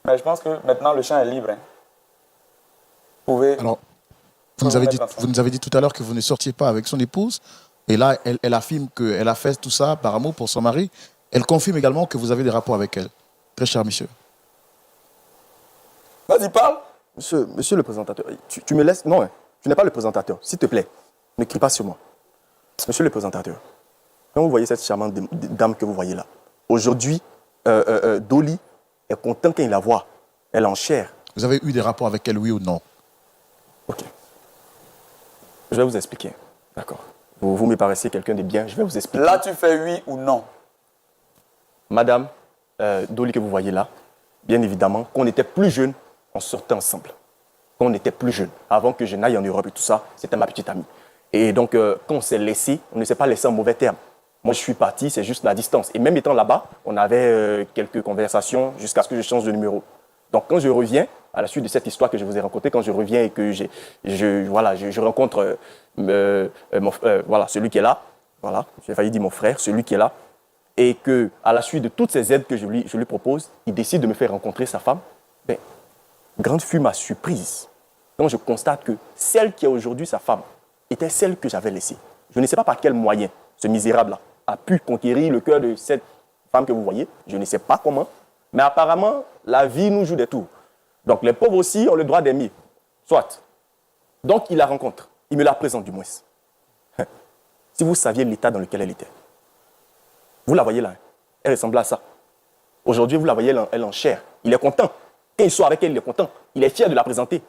Mais je pense que maintenant le champ est libre. Hein. Vous pouvez... Alors, vous nous avez dit tout à l'heure que vous ne sortiez pas avec son épouse. Et là, elle affirme qu'elle a fait tout ça par amour pour son mari. Elle confirme également que vous avez des rapports avec elle. Très cher monsieur. Vas-y, parle. Monsieur le présentateur, tu me laisses... Non, hein, tu n'es pas le présentateur. S'il te plaît, ne crie pas sur moi. Monsieur le présentateur, quand vous voyez cette charmante dame que vous voyez là, aujourd'hui, Dolly est content quand il la voit. Elle est en chair. Vous avez eu des rapports avec elle, oui ou non? Ok. Je vais vous expliquer. D'accord. Vous me paraissez quelqu'un de bien. Je vais vous expliquer. Là, tu fais oui ou non. Madame Dolly que vous voyez là, bien évidemment, quand on était plus jeune, on sortait ensemble. Quand on était plus jeune, avant que je n'aille en Europe et tout ça, c'était ma petite amie. Et donc, quand on s'est laissé, on ne s'est pas laissé en mauvais termes. Moi, je suis parti, c'est juste la distance. Et même étant là-bas, on avait quelques conversations jusqu'à ce que je change de numéro. Donc, quand je reviens, à la suite de cette histoire que je vous ai racontée, quand je reviens et que je rencontre voilà, celui qui est là, voilà, j'ai failli dire mon frère, celui qui est là, et que à la suite de toutes ces aides que je lui propose, il décide de me faire rencontrer sa femme, ben, grande fut ma surprise quand je constate que celle qui est aujourd'hui sa femme était celle que j'avais laissée. Je ne sais pas par quel moyen ce misérable-là a pu conquérir le cœur de cette femme que vous voyez. Je ne sais pas comment, mais apparemment, la vie nous joue des tours. Donc les pauvres aussi ont le droit d'aimer. Soit. Donc il la rencontre. Il me la présente du moins. Si vous saviez l'état dans lequel elle était. Vous la voyez là. Elle ressemblait à ça. Aujourd'hui, vous la voyez, elle en chair. Il est content. Quand il sort avec elle, il est content. Il est fier de la présenter.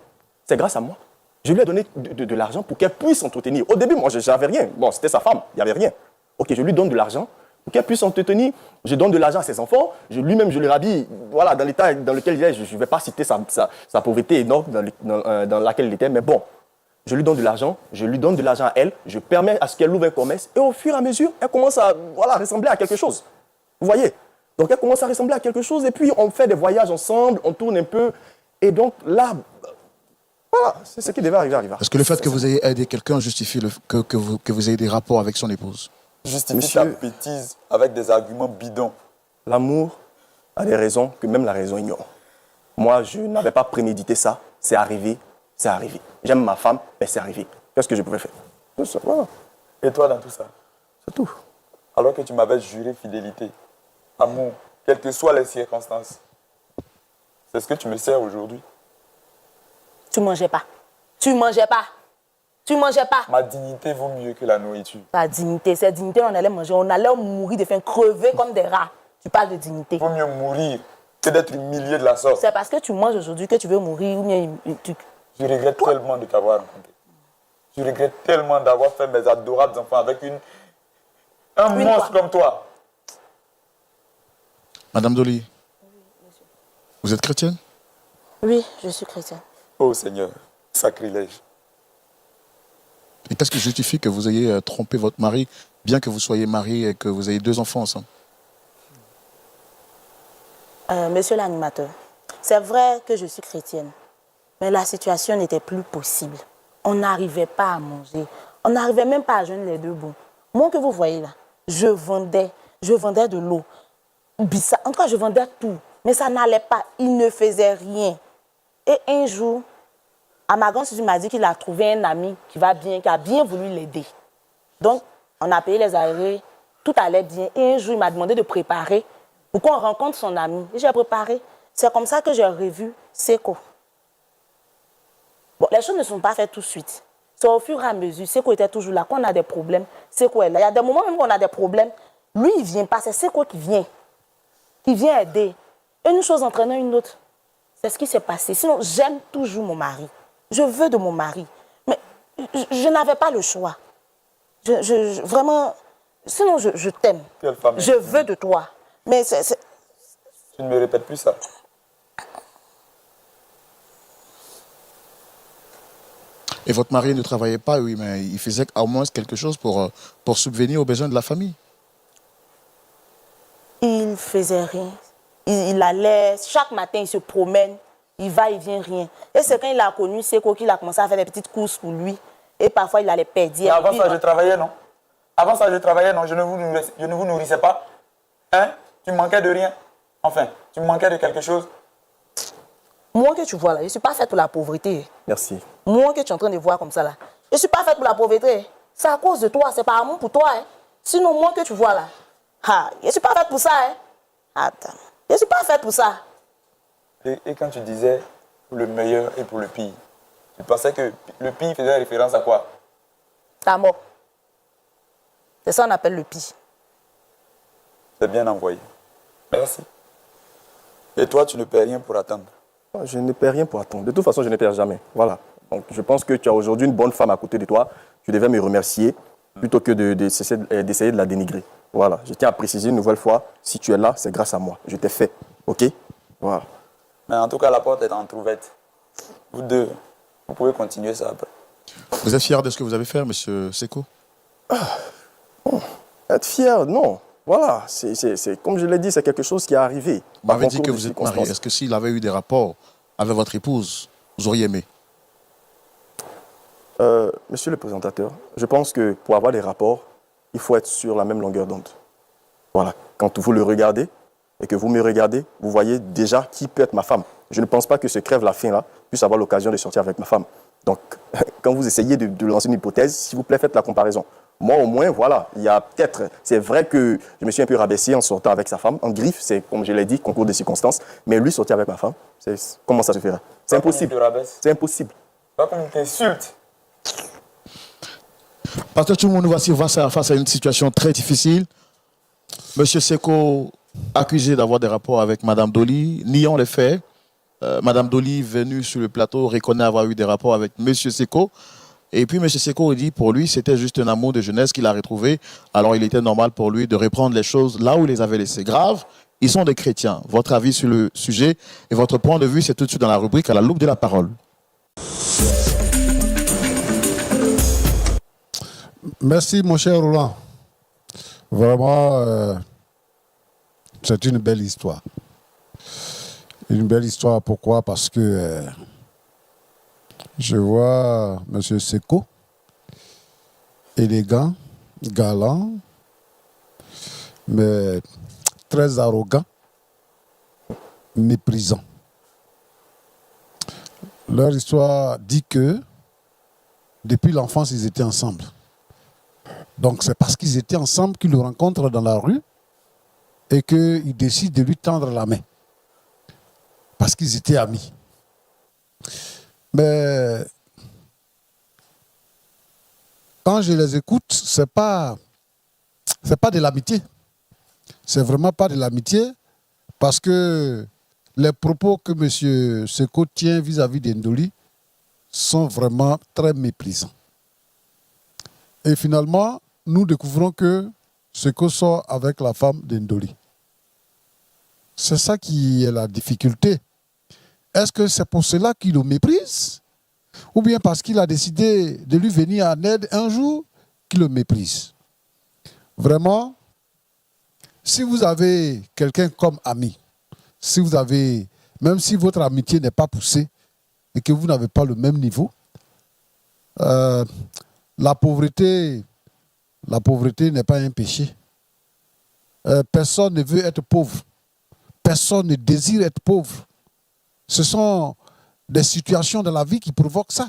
C'est grâce à moi. Je lui ai donné de l'argent pour qu'elle puisse s'entretenir. Au début, moi, je n'avais rien. Bon, c'était sa femme. Il n'y avait rien. Ok, je lui donne de l'argent pour qu'elle puisse s'entretenir. Je donne de l'argent à ses enfants. Lui-même, je le rhabille. Voilà, dans l'état dans lequel il est, je ne vais pas citer sa pauvreté énorme dans laquelle il était. Mais bon, je lui donne de l'argent. Je lui donne de l'argent à elle. Je permets à ce qu'elle ouvre un commerce. Et au fur et à mesure, elle commence à ressembler à quelque chose. Vous voyez? Donc, elle commence à ressembler à quelque chose. Et puis, on fait des voyages ensemble. On tourne un peu. Et donc, là... Voilà, c'est ce qui devait arriver. Est-ce que le fait que vous ayez aidé quelqu'un justifie que vous ayez des rapports avec son épouse? Justifie ta bêtise avec des arguments bidons. L'amour a des raisons que même la raison ignore. Moi, je n'avais pas prémédité ça. C'est arrivé, c'est arrivé. J'aime ma femme, mais c'est arrivé. Qu'est-ce que je pouvais faire? Ça, voilà. Et toi dans tout ça? C'est tout. Alors que tu m'avais juré fidélité, amour, quelles que soient les circonstances. C'est ce que tu me sers aujourd'hui. Tu mangeais pas. Tu mangeais pas. Tu mangeais pas. Ma dignité vaut mieux que la nourriture. Ta dignité, cette dignité, on allait manger. On allait mourir de faim, crever comme des rats. Tu parles de dignité. Vaut mieux mourir que d'être humilié de la sorte. C'est parce que tu manges aujourd'hui que tu veux mourir ou bien tu... Je regrette tellement de t'avoir rencontré. Je regrette tellement d'avoir fait mes adorables enfants avec un monstre comme toi. Madame Dolly, vous êtes chrétienne? Oui, je suis chrétienne. Oh Seigneur, sacrilège. Et qu'est-ce qui justifie que vous ayez trompé votre mari, bien que vous soyez marié et que vous ayez 2 enfants ensemble? Monsieur l'animateur, c'est vrai que je suis chrétienne, mais la situation n'était plus possible. On n'arrivait pas à manger. On n'arrivait même pas à joindre les 2 bouts. Moi que vous voyez là, je vendais de l'eau. En tout cas, je vendais tout. Mais ça n'allait pas. Il ne faisait rien. Et un jour, à ma grande surprise, il m'a dit qu'il a trouvé un ami qui a bien voulu l'aider. Donc, on a payé les arrêts, tout allait bien. Et un jour, il m'a demandé de préparer pour qu'on rencontre son ami. Et j'ai préparé. C'est comme ça que j'ai revu Seko. Bon, les choses ne sont pas faites tout de suite. C'est au fur et à mesure. Seko était toujours là. Quand on a des problèmes, Seko est là. Il y a des moments même où on a des problèmes. Lui, il ne vient pas. C'est Seko qui vient. Qui vient aider. Une chose entraînant une autre. C'est ce qui s'est passé. Sinon, j'aime toujours mon mari. Je veux de mon mari. Mais je n'avais pas le choix. Vraiment, sinon je t'aime. Je veux de toi. Mais Tu ne me répètes plus ça. Et votre mari ne travaillait pas, oui, mais il faisait au moins quelque chose pour subvenir aux besoins de la famille. Il faisait rien. Il allait, chaque matin, il se promène, il va, il vient, rien. Et c'est quand il a connu Seko qu'il a commencé à faire des petites courses pour lui. Et parfois, il allait perdre. Mais avant ça, je travaillais, non? Avant ça, je travaillais, non? Je ne vous nourrissais pas? Hein? Tu manquais de rien? Enfin, tu manquais de quelque chose? Moi que tu vois là, je ne suis pas faite pour la pauvreté. Merci. Moi que tu es en train de voir comme ça là, je ne suis pas faite pour la pauvreté. C'est à cause de toi, c'est par amour pour toi. Hein. Sinon, moi que tu vois là, je ne suis pas faite pour ça. Hein. Attends, je ne suis pas faite pour ça. Et quand tu disais pour le meilleur et pour le pire, tu pensais que le pire faisait référence à quoi? Ta mort. C'est ça qu'on appelle le pire. C'est bien envoyé. Merci. Et toi, tu ne paies rien pour attendre? Je ne perds rien pour attendre. De toute façon, je ne perds jamais. Voilà. Donc, je pense que tu as aujourd'hui une bonne femme à côté de toi. Tu devais me remercier plutôt que d'essayer de la dénigrer. Voilà. Je tiens à préciser une nouvelle fois, si tu es là, c'est grâce à moi. Je t'ai fait. OK? Voilà. Mais en tout cas, la porte est entrouverte. Vous deux, vous pouvez continuer ça après. Vous êtes fier de ce que vous avez fait, monsieur Seko? Être fier, non. Voilà, comme je l'ai dit, c'est quelque chose qui est arrivé. Vous m'avez dit concours que de vous êtes marié. circonstances. Est-ce que s'il avait eu des rapports avec votre épouse, vous auriez aimé? Monsieur le présentateur, je pense que pour avoir des rapports, il faut être sur la même longueur d'onde. Voilà, quand vous le regardez et que vous me regardez, vous voyez déjà qui peut être ma femme. Je ne pense pas que ce crève-la-faim-là puisse avoir l'occasion de sortir avec ma femme. Donc, quand vous essayez de lancer une hypothèse, s'il vous plaît, faites la comparaison. Moi, au moins, voilà, il y a peut-être... C'est vrai que je me suis un peu rabaissé en sortant avec sa femme. En griffe, c'est, comme je l'ai dit, concours de circonstances. Mais lui, sortir avec ma femme, comment ça se ferait? C'est impossible. C'est impossible. Pas comme il t'insulte. Pasteur Tchoumo, nous voici face à une situation très difficile. Monsieur Seko, accusé d'avoir des rapports avec Madame Dolly, niant les faits. Madame Dolly, venue sur le plateau, reconnaît avoir eu des rapports avec Monsieur Seko. Et puis Monsieur Seko dit pour lui, c'était juste un amour de jeunesse qu'il a retrouvé. Alors il était normal pour lui de reprendre les choses là où il les avait laissées. Grave, ils sont des chrétiens. Votre avis sur le sujet et votre point de vue, c'est tout de suite dans la rubrique à la loupe de la parole. Merci, mon cher Roland. Vraiment, c'est une belle histoire. Une belle histoire, pourquoi? Parce que je vois M. Seko, élégant, galant, mais très arrogant, méprisant. Leur histoire dit que depuis l'enfance, ils étaient ensemble. Donc c'est parce qu'ils étaient ensemble qu'ils le rencontrent dans la rue et qu'ils décident de lui tendre la main. Parce qu'ils étaient amis. Mais quand je les écoute, c'est pas de l'amitié. C'est vraiment pas de l'amitié parce que les propos que M. Seko tient vis-à-vis d'Ndoli sont vraiment très méprisants. Et finalement, nous découvrons que Seko sort avec la femme d'Ndoli. C'est ça qui est la difficulté. Est-ce que c'est pour cela qu'il le méprise? Ou bien parce qu'il a décidé de lui venir en aide un jour qu'il le méprise? Vraiment, si vous avez quelqu'un comme ami, si vous avez, même si votre amitié n'est pas poussée et que vous n'avez pas le même niveau, la pauvreté n'est pas un péché. Personne ne veut être pauvre. Personne ne désire être pauvre. Ce sont des situations de la vie qui provoquent ça.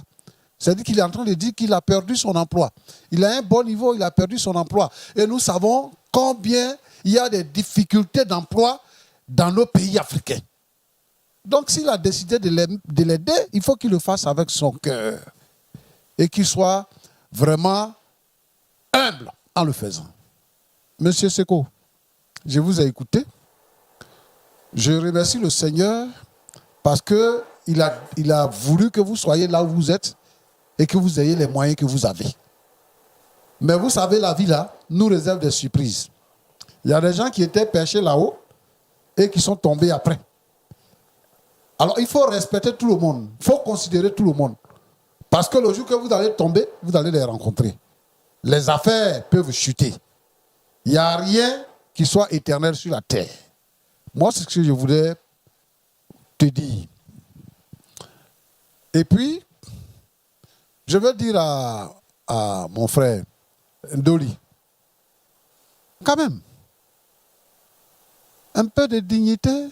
C'est-à-dire qu'il est en train de dire qu'il a perdu son emploi. Il a un bon niveau, il a perdu son emploi. Et nous savons combien il y a des difficultés d'emploi dans nos pays africains. Donc s'il a décidé de l'aider, il faut qu'il le fasse avec son cœur. Et qu'il soit vraiment humble en le faisant. Monsieur Seko, je vous ai écouté. Je remercie le Seigneur parce qu'il a voulu que vous soyez là où vous êtes et que vous ayez les moyens que vous avez. Mais vous savez, la vie là nous réserve des surprises. Il y a des gens qui étaient perchés là-haut et qui sont tombés après. Alors il faut respecter tout le monde. Il faut considérer tout le monde. Parce que le jour que vous allez tomber, vous allez les rencontrer. Les affaires peuvent chuter. Il n'y a rien qui soit éternel sur la terre. Moi, c'est ce que je voulais te dire. Et puis, je veux dire à mon frère Ndoli, quand même, un peu de dignité.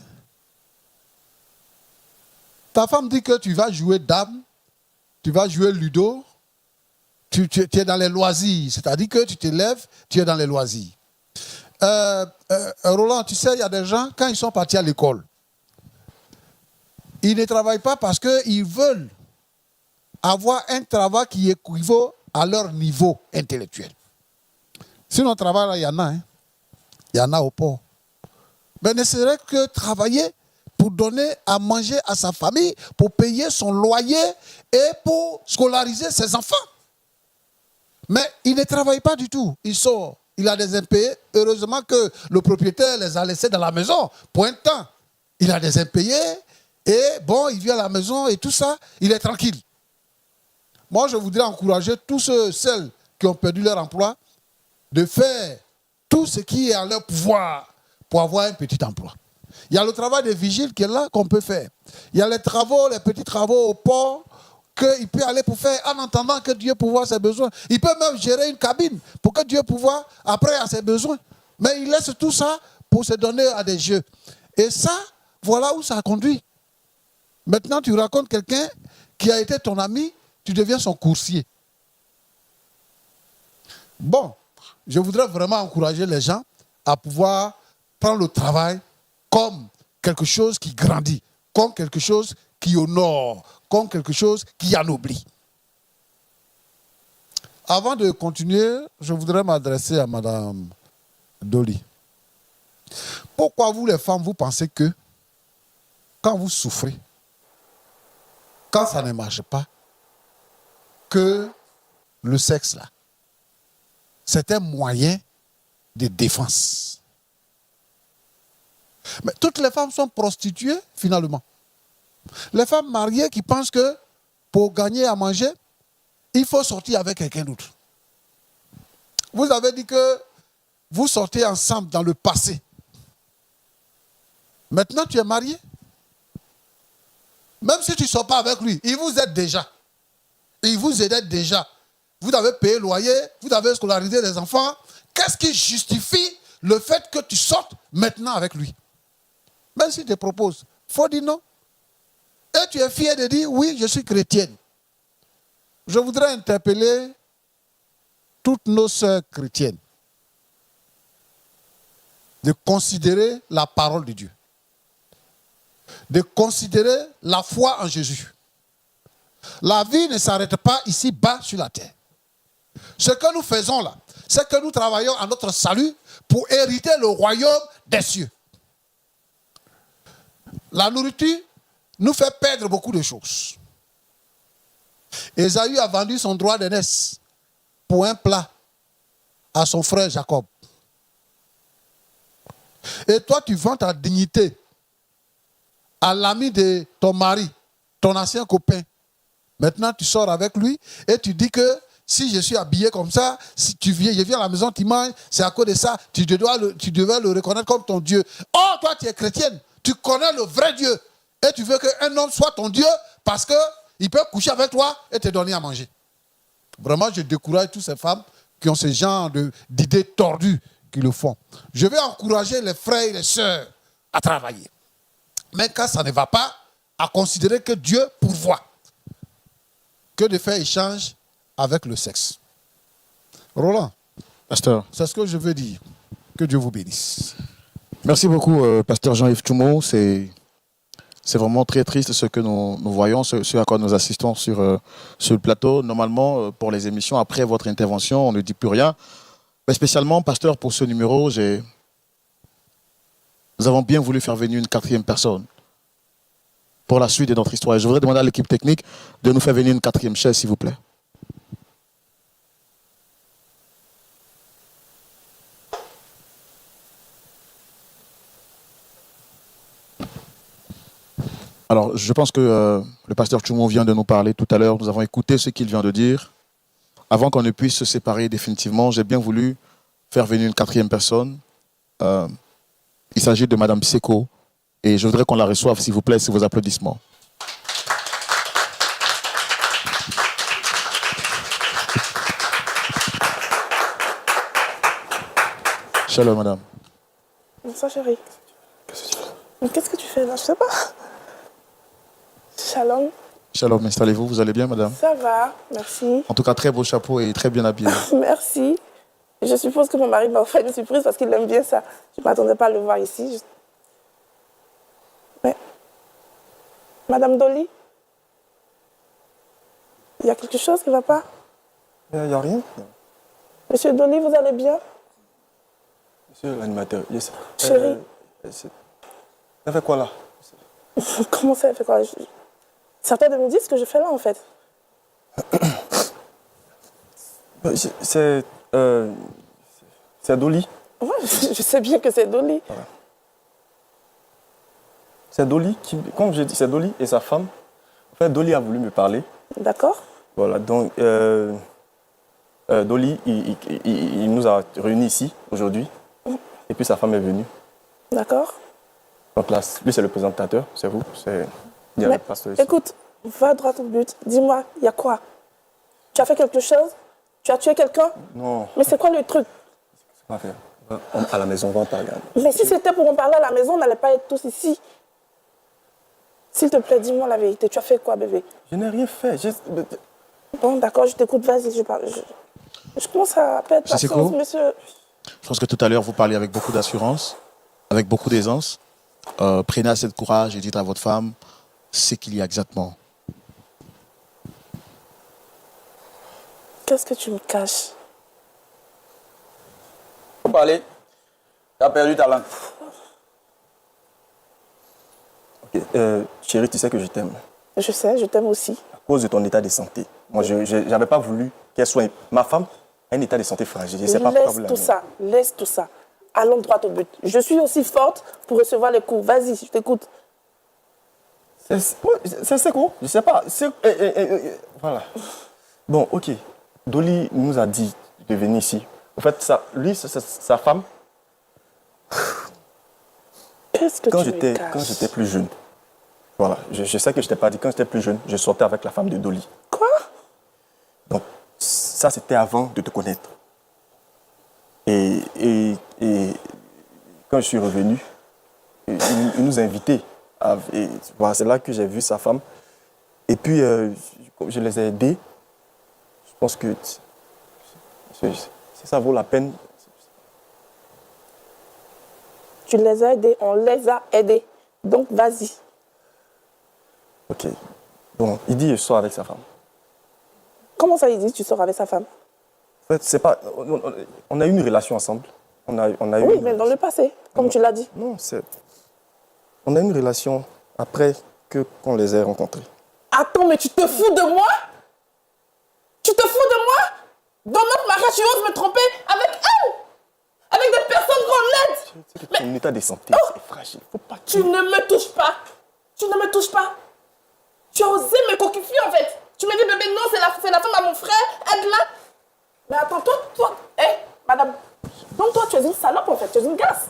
Ta femme dit que tu vas jouer dame, tu vas jouer ludo, tu es dans les loisirs, c'est-à-dire que tu te lèves, tu es dans les loisirs. Roland, tu sais, il y a des gens, quand ils sont partis à l'école, ils ne travaillent pas parce qu'ils veulent avoir un travail qui équivaut à leur niveau intellectuel. Sinon, travail, là, il y en a. Hein. Il y en a au port. Mais ne serait que travailler pour donner à manger à sa famille, pour payer son loyer et pour scolariser ses enfants. Mais il ne travaille pas du tout. Il sort. Il a des impayés. Heureusement que le propriétaire les a laissés dans la maison pour un temps. Il a des impayés et bon, il vient à la maison et tout ça, il est tranquille. Moi, je voudrais encourager tous celles qui ont perdu leur emploi de faire tout ce qui est en leur pouvoir pour avoir un petit emploi. Il y a le travail de vigile qui est là qu'on peut faire. Il y a les travaux, les petits travaux au port qu'il peut aller pour faire en attendant que Dieu pourvoie ses besoins. Il peut même gérer une cabine pour que Dieu pourvoie après à ses besoins. Mais il laisse tout ça pour se donner à des jeux. Et ça, voilà où ça conduit. Maintenant, tu racontes quelqu'un qui a été ton ami, tu deviens son coursier. Bon, je voudrais vraiment encourager les gens à pouvoir prendre le travail comme quelque chose qui grandit, comme quelque chose qui honore, comme quelque chose qui anoblit. Avant de continuer, je voudrais m'adresser à Madame Dolly. Pourquoi vous les femmes, vous pensez que quand vous souffrez, quand ça ne marche pas, que le sexe là, c'est un moyen de défense? Mais toutes les femmes sont prostituées finalement. Les femmes mariées qui pensent que pour gagner à manger, il faut sortir avec quelqu'un d'autre. Vous avez dit que vous sortez ensemble dans le passé. Maintenant, tu es marié. Même si tu ne sors pas avec lui, il vous aide déjà. Il vous aide déjà. Vous avez payé le loyer, vous avez scolarisé les enfants. Qu'est-ce qui justifie le fait que tu sortes maintenant avec lui? Même s'il te propose, il faut dire non. Et tu es fier de dire, oui, je suis chrétienne. Je voudrais interpeller toutes nos sœurs chrétiennes de considérer la parole de Dieu, de considérer la foi en Jésus. La vie ne s'arrête pas ici-bas sur la terre. Ce que nous faisons là, c'est que nous travaillons à notre salut pour hériter le royaume des cieux. La nourriture nous fait perdre beaucoup de choses. Ésaü a vendu son droit d'aînesse pour un plat à son frère Jacob. Et toi, tu vends ta dignité à l'ami de ton mari, ton ancien copain. Maintenant, tu sors avec lui et tu dis que si je suis habillé comme ça, si je viens à la maison, tu manges, c'est à cause de ça, tu devais le reconnaître comme ton Dieu. Oh, toi, tu es chrétienne, tu connais le vrai Dieu. Et tu veux qu'un homme soit ton Dieu parce qu'il peut coucher avec toi et te donner à manger. Vraiment, je décourage toutes ces femmes qui ont ce genre d'idées tordues qui le font. Je vais encourager les frères et les sœurs à travailler. Mais quand ça ne va pas, à considérer que Dieu pourvoit. Que de faire échange avec le sexe. Roland, Pasteur. c'est ce que je veux dire. Que Dieu vous bénisse. Merci beaucoup, Pasteur Jean-Yves Tchoumo. C'est vraiment très triste ce que nous voyons, ce à quoi nous assistons sur le plateau. Normalement, pour les émissions, après votre intervention, on ne dit plus rien. Mais spécialement, Pasteur, pour ce numéro, nous avons bien voulu faire venir une quatrième personne pour la suite de notre histoire. Et je voudrais demander à l'équipe technique de nous faire venir une quatrième chaise, s'il vous plaît. Alors, je pense que le pasteur Tchoumo vient de nous parler tout à l'heure. Nous avons écouté ce qu'il vient de dire. Avant qu'on ne puisse se séparer définitivement, j'ai bien voulu faire venir une quatrième personne. Il s'agit de Madame Seko. Et je voudrais qu'on la reçoive, s'il vous plaît, sur vos applaudissements. Shalom, madame. Bonsoir, chérie. Qu'est-ce que tu fais là? Je sais pas. Shalom. Shalom, installez-vous. Vous allez bien, madame? Ça va, merci. En tout cas, très beau chapeau et très bien habillé. Merci. Je suppose que mon mari m'a offert une surprise parce qu'il aime bien ça. Je ne m'attendais pas à le voir ici. Mais... Madame Dolly, il y a quelque chose qui ne va pas? Il n'y a rien. Monsieur Dolly, vous allez bien? Monsieur l'animateur, yes. Chérie. Ça fait quoi là? Comment ça fait quoi? Certains de me disent ce que je fais là en fait. C'est Dolly. Ouais, je sais bien que c'est Dolly. Ouais. C'est Dolly qui, comme j'ai dit, c'est Dolly et sa femme. En fait, Dolly a voulu me parler. D'accord. Voilà, donc Dolly, il nous a réunis ici aujourd'hui Et puis sa femme est venue. D'accord. Donc là, lui, c'est le présentateur, c'est vous, c'est il y a Mais le pasteur ici. écoute, va droit au but. Dis-moi, il y a quoi? Tu as fait quelque chose? Tu as tué quelqu'un? Non, Mais c'est quoi le truc? c'est pas faire. À la maison, on va en parler. Mais si c'était pour en parler à la maison, on n'allait pas être tous ici. S'il te plaît, dis-moi la vérité. Tu as fait quoi, bébé? Je n'ai rien fait. Bon, d'accord, je t'écoute. Vas-y, je parle. Je commence à perdre C'est patience, quoi monsieur. Je pense que tout à l'heure, vous parliez avec beaucoup d'assurance, avec beaucoup d'aisance. Prenez assez de courage et dites à votre femme ce qu'il y a exactement. Qu'est-ce que tu me caches? Faut parler. Tu as perdu ta langue. Ok, chérie, tu sais que je t'aime. Je sais, je t'aime aussi. À cause de ton état de santé. Moi, je n'avais pas voulu qu'elle soit... Ma femme a un état de santé fragile. Je ne sais pas pourquoi vous Laisse l'avez. tout ça, laisse tout ça. Allons droit au but. Je suis aussi forte pour recevoir les coups. Vas-y, je t'écoute. C'est quoi? Je ne sais pas. Voilà. Bon, ok. Dolly nous a dit de venir ici. En fait, sa femme, Qu'est-ce que quand tu me j'étais caches? plus jeune, voilà, je sais que je t'ai pas dit, quand j'étais plus jeune, je sortais avec la femme de Dolly. Quoi? Donc, ça, c'était avant de te connaître. Et quand je suis revenu, il nous a invités. Et voilà, c'est là que j'ai vu sa femme. Et puis, je les ai aidés. Je pense que si ça vaut la peine. Tu les as aidés, on les a aidés. Donc, vas-y. Ok. Bon, il dit je sors avec sa femme. Comment ça, il dit tu sors avec sa femme? En fait, c'est pas. On a eu une relation ensemble. On a eu Oui, une mais dans le relation. passé, comme tu l'as dit. Non, c'est. On a eu une relation après qu'on les ait rencontrés. Attends, mais tu te fous de moi? Tu te fous de moi? Dans notre mariage, tu oses me tromper avec elle? Avec des personnes qu'on aide? Tu sais que ton état de santé, c'est fragile. Faut pas que Tu ne me touches pas. Tu ne me touches pas. Tu as osé me coquifier en fait. Tu me dis, bébé, non, c'est la femme à mon frère, aide-la. Mais attends, toi, hé, madame. Donc toi, tu es une salope en fait, tu es une gasse.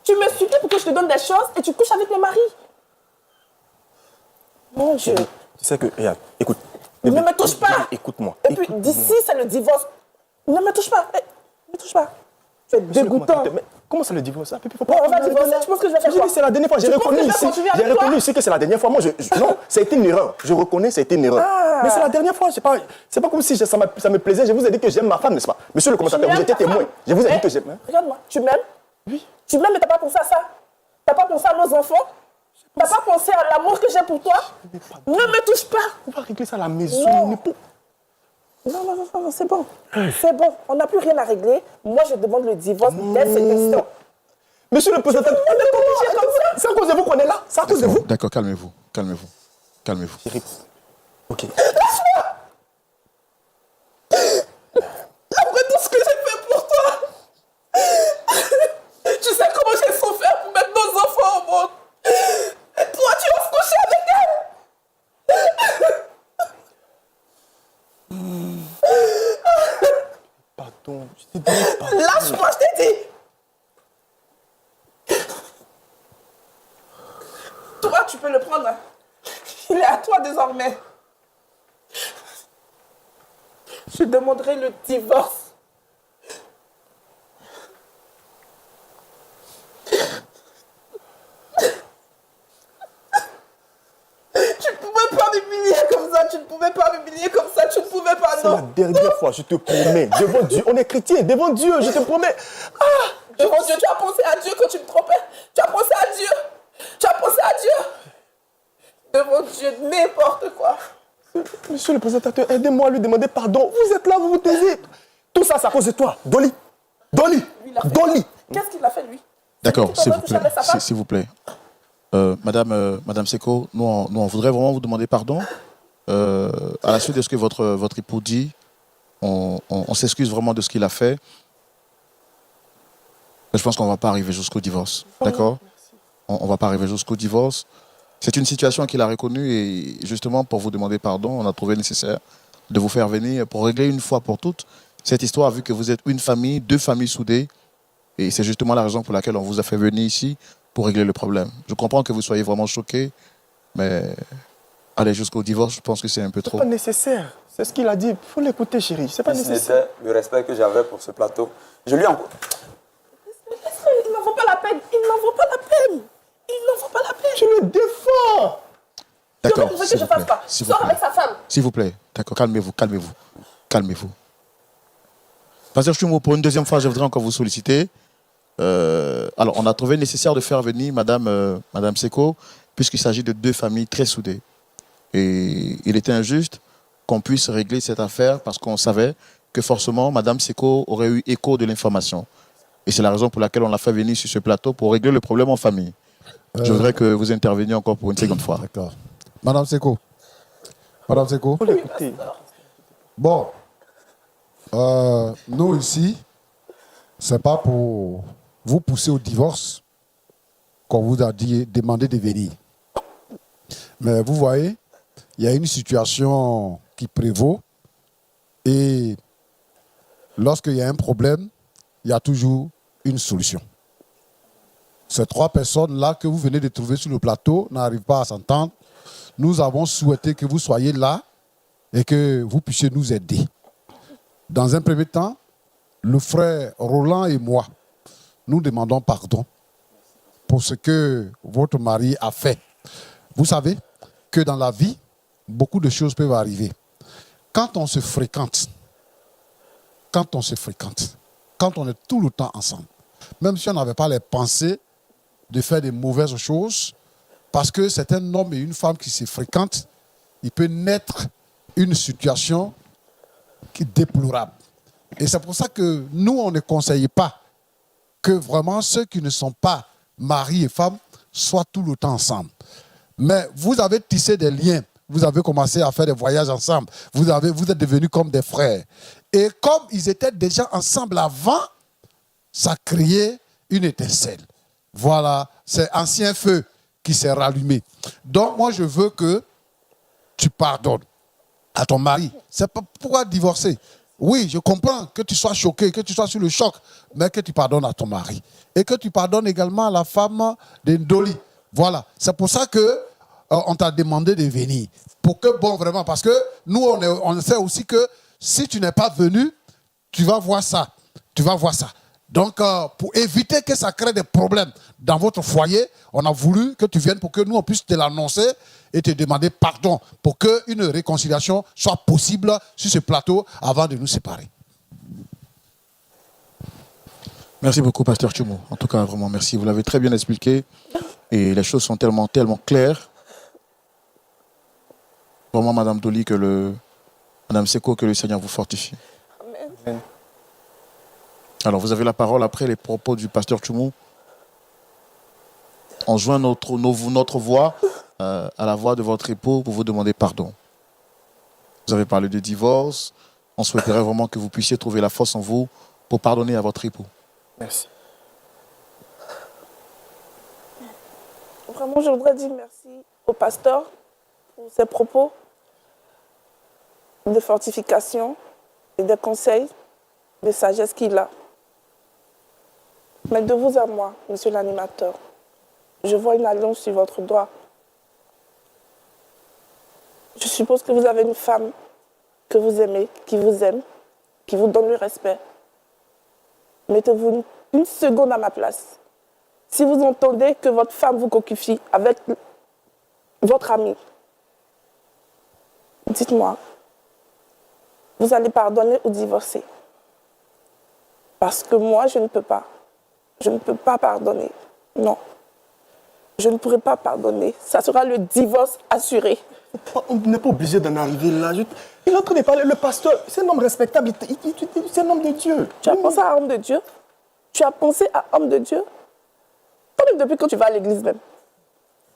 Tu me supplies pour que je te donne des choses et tu couches avec mon mari. Mon Dieu. Tu sais que. Regarde, écoute. Ne Bébé, me touche pas. bébé, écoute-moi. Et puis Écoute-moi. d'ici, c'est le divorce. Ne me touche pas. Ne me touche pas. Tu es Monsieur le dégoûtant. commentateur, mais comment ça le divorce? Ah, Pépi, faut pas Bon, on va parler divorcer. là. Tu penses que je vais faire J'ai quoi? dit c'est la dernière fois. J'ai Tu penses reconnu que je vais ici. continuer J'ai avec toi? reconnu ici que c'est la dernière fois. Moi, non, ça a été une erreur. Je reconnais, ça a été une erreur. Ah. Mais c'est la dernière fois. C'est pas comme si ça me plaisait. Je vous ai dit que j'aime ma femme, n'est-ce pas? Monsieur le commentateur, Tu vous m'aimes, étiez ta témoin. femme? Je vous ai dit Hein? que j'aime. Hein? Regarde-moi, tu m'aimes? Oui. Tu m'aimes mais t'as pas pensé à ça? T'as pas pensé à nos enfants? T'as pas pensé à l'amour que j'ai pour toi? Ne me touche pas! On va régler ça à la maison. Non. mais pour- Non, c'est bon. C'est bon, on n'a plus rien à régler. Moi, je demande le divorce dès cette question. Monsieur le présentateur, c'est à cause de vous qu'on est là. C'est à cause de vous. D'accord, calmez-vous, calmez-vous, calmez-vous. Chérie. Ok. Après tout ce que j'ai fait pour toi, tu sais comment j'ai souffert pour mettre nos enfants au monde. Et toi, tu oses coucher avec elle? Pardon. Je t'ai dit pardon. Lâche-moi, je t'ai dit. Toi, tu peux le prendre. Il est à toi désormais. Je demanderai le divorce. Tu ne pouvais pas m'humilier comme ça, tu ne pouvais pas m'humilier comme ça, tu ne pouvais pas, C'est la non. dernière fois, je te promets. Devant Dieu, on est chrétien. Devant Dieu, je te promets. Ah! Devant Dieu, tu as pensé à Dieu quand tu me trompais. Tu as pensé à Dieu. Tu as pensé à Dieu. Devant Dieu, n'importe quoi. Monsieur le présentateur, aidez-moi à lui demander pardon. Vous êtes là, vous vous taisez. Tout ça, c'est à cause de toi. Dolly. Dolly. Lui, il a fait- Dolly. Qu'est-ce qu'il a fait, lui? D'accord, C'est s'il lui vous qui t'envoie plaît, coucher avec sa femme? s'il vous plaît. Madame Seko, nous, on voudrait vraiment vous demander pardon. À la suite de ce que votre époux dit, on s'excuse vraiment de ce qu'il a fait. Je pense qu'on ne va pas arriver jusqu'au divorce. D'accord? On ne va pas arriver jusqu'au divorce. C'est une situation qu'il a reconnue et justement pour vous demander pardon, on a trouvé nécessaire de vous faire venir pour régler une fois pour toutes cette histoire, vu que vous êtes une famille, deux familles soudées. Et c'est justement la raison pour laquelle on vous a fait venir ici pour régler le problème. Je comprends que vous soyez vraiment choqués, mais aller jusqu'au divorce, je pense que c'est un peu C'est trop. pas nécessaire. C'est ce qu'il a dit. Il faut l'écouter, chérie. C'est pas Si ce nécessaire. n'était le respect que j'avais pour ce plateau, je lui en... Il n'en vaut pas la peine. Il n'en vaut pas la peine. Il n'en vaut pas la peine. Tu le défends. D'accord, Tu veux que s'il je vous plaît. fasse quoi? S'il vous Sors plaît. avec sa femme. S'il vous plaît. D'accord, calmez-vous, calmez-vous. Calmez-vous. Pasteur Chumo, pour une deuxième fois, je voudrais encore vous solliciter. Alors, on a trouvé nécessaire de faire venir Madame Seko, puisqu'il s'agit de deux familles très soudées. Et il était injuste qu'on puisse régler cette affaire parce qu'on savait que forcément, Madame Seko aurait eu écho de l'information. Et c'est la raison pour laquelle on l'a fait venir sur ce plateau pour régler le problème en famille. Je voudrais que vous interveniez encore pour une seconde fois. D'accord. Madame Seko. Madame Seko. Il faut l'écouter. Bon, nous ici, c'est pas pour vous pousser au divorce qu'on vous a demandé de venir. Mais vous voyez, il y a une situation qui prévaut et lorsqu'il y a un problème, il y a toujours une solution. Ces trois personnes-là que vous venez de trouver sur le plateau n'arrivent pas à s'entendre. Nous avons souhaité que vous soyez là et que vous puissiez nous aider. Dans un premier temps, le frère Roland et moi, nous demandons pardon pour ce que votre mari a fait. Vous savez que dans la vie, beaucoup de choses peuvent arriver. Quand on se fréquente, quand on est tout le temps ensemble, même si on n'avait pas les pensées de faire des mauvaises choses, parce que c'est un homme et une femme qui se fréquentent, il peut naître une situation qui est déplorable. Et c'est pour ça que nous, on ne conseille pas que vraiment ceux qui ne sont pas mari et femme soient tout le temps ensemble. Mais vous avez tissé des liens, vous avez commencé à faire des voyages ensemble, vous êtes devenus comme des frères. Et comme ils étaient déjà ensemble avant, ça créait une étincelle. Voilà, c'est ancien feu qui s'est rallumé. Donc moi, je veux que tu pardonnes à ton mari. C'est pas pourquoi divorcer. Oui, je comprends que tu sois choqué, que tu sois sur le choc, mais que tu pardonnes à ton mari. Et que tu pardonnes également à la femme d'Indoli. Voilà, c'est pour ça que on t'a demandé de venir. Pour que, bon, vraiment, parce que nous, on sait aussi que si tu n'es pas venu, tu vas voir ça. Tu vas voir ça. Donc, pour éviter que ça crée des problèmes dans votre foyer, on a voulu que tu viennes pour que nous, on puisse te l'annoncer et te demander pardon pour qu'une réconciliation soit possible sur ce plateau avant de nous séparer. Merci beaucoup, Pasteur Chumo. En tout cas, vraiment, merci. Vous l'avez très bien expliqué. Et les choses sont tellement claires. Vraiment, Madame Doli, Madame Seko, que le Seigneur vous fortifie. Amen. Alors, vous avez la parole après les propos du Pasteur Chumo. On joint notre voix à la voix de votre époux pour vous demander pardon. Vous avez parlé de divorce. On souhaiterait vraiment que vous puissiez trouver la force en vous pour pardonner à votre époux. Merci. Vraiment, je voudrais dire merci au pasteur pour ses propos de fortification et de conseils, de sagesse qu'il a. Mais de vous à moi, monsieur l'animateur, je vois une alliance sur votre doigt. Je suppose que vous avez une femme que vous aimez, qui vous aime, qui vous donne le respect. Mettez-vous une seconde à ma place. Si vous entendez que votre femme vous coquifie avec votre ami, dites-moi, vous allez pardonner ou divorcer? Parce que moi, je ne peux pas. Je ne peux pas pardonner. Non. Je ne pourrai pas pardonner. Ça sera le divorce assuré. On n'est pas obligé d'en arriver là. Il est en train de parler. Le pasteur, c'est un homme respectable. C'est un homme de Dieu. Tu as pensé à homme de Dieu? Tu as pensé à homme de Dieu? Toi-même, depuis quand tu vas à l'église même?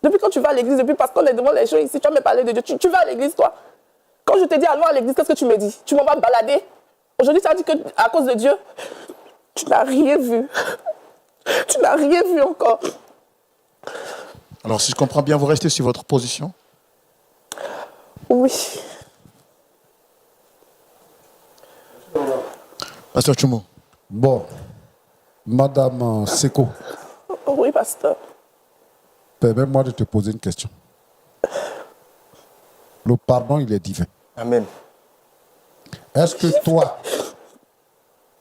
Depuis quand tu vas à l'église, depuis parce qu'on est devant les gens ici, tu vas me parler de Dieu. Tu vas à l'église, toi? Quand je te dis allons à l'église, qu'est-ce que tu me dis? Tu m'en vas me balader? Aujourd'hui, tu as dit que à cause de Dieu, tu n'as rien vu. Tu n'as rien vu encore. Alors, si je comprends bien, vous restez sur votre position? Oui. Pasteur Chumo. Bon, Madame Seko, Oui, pasteur. permets-moi de te poser une question. Le pardon, il est divin. Amen. Est-ce que toi,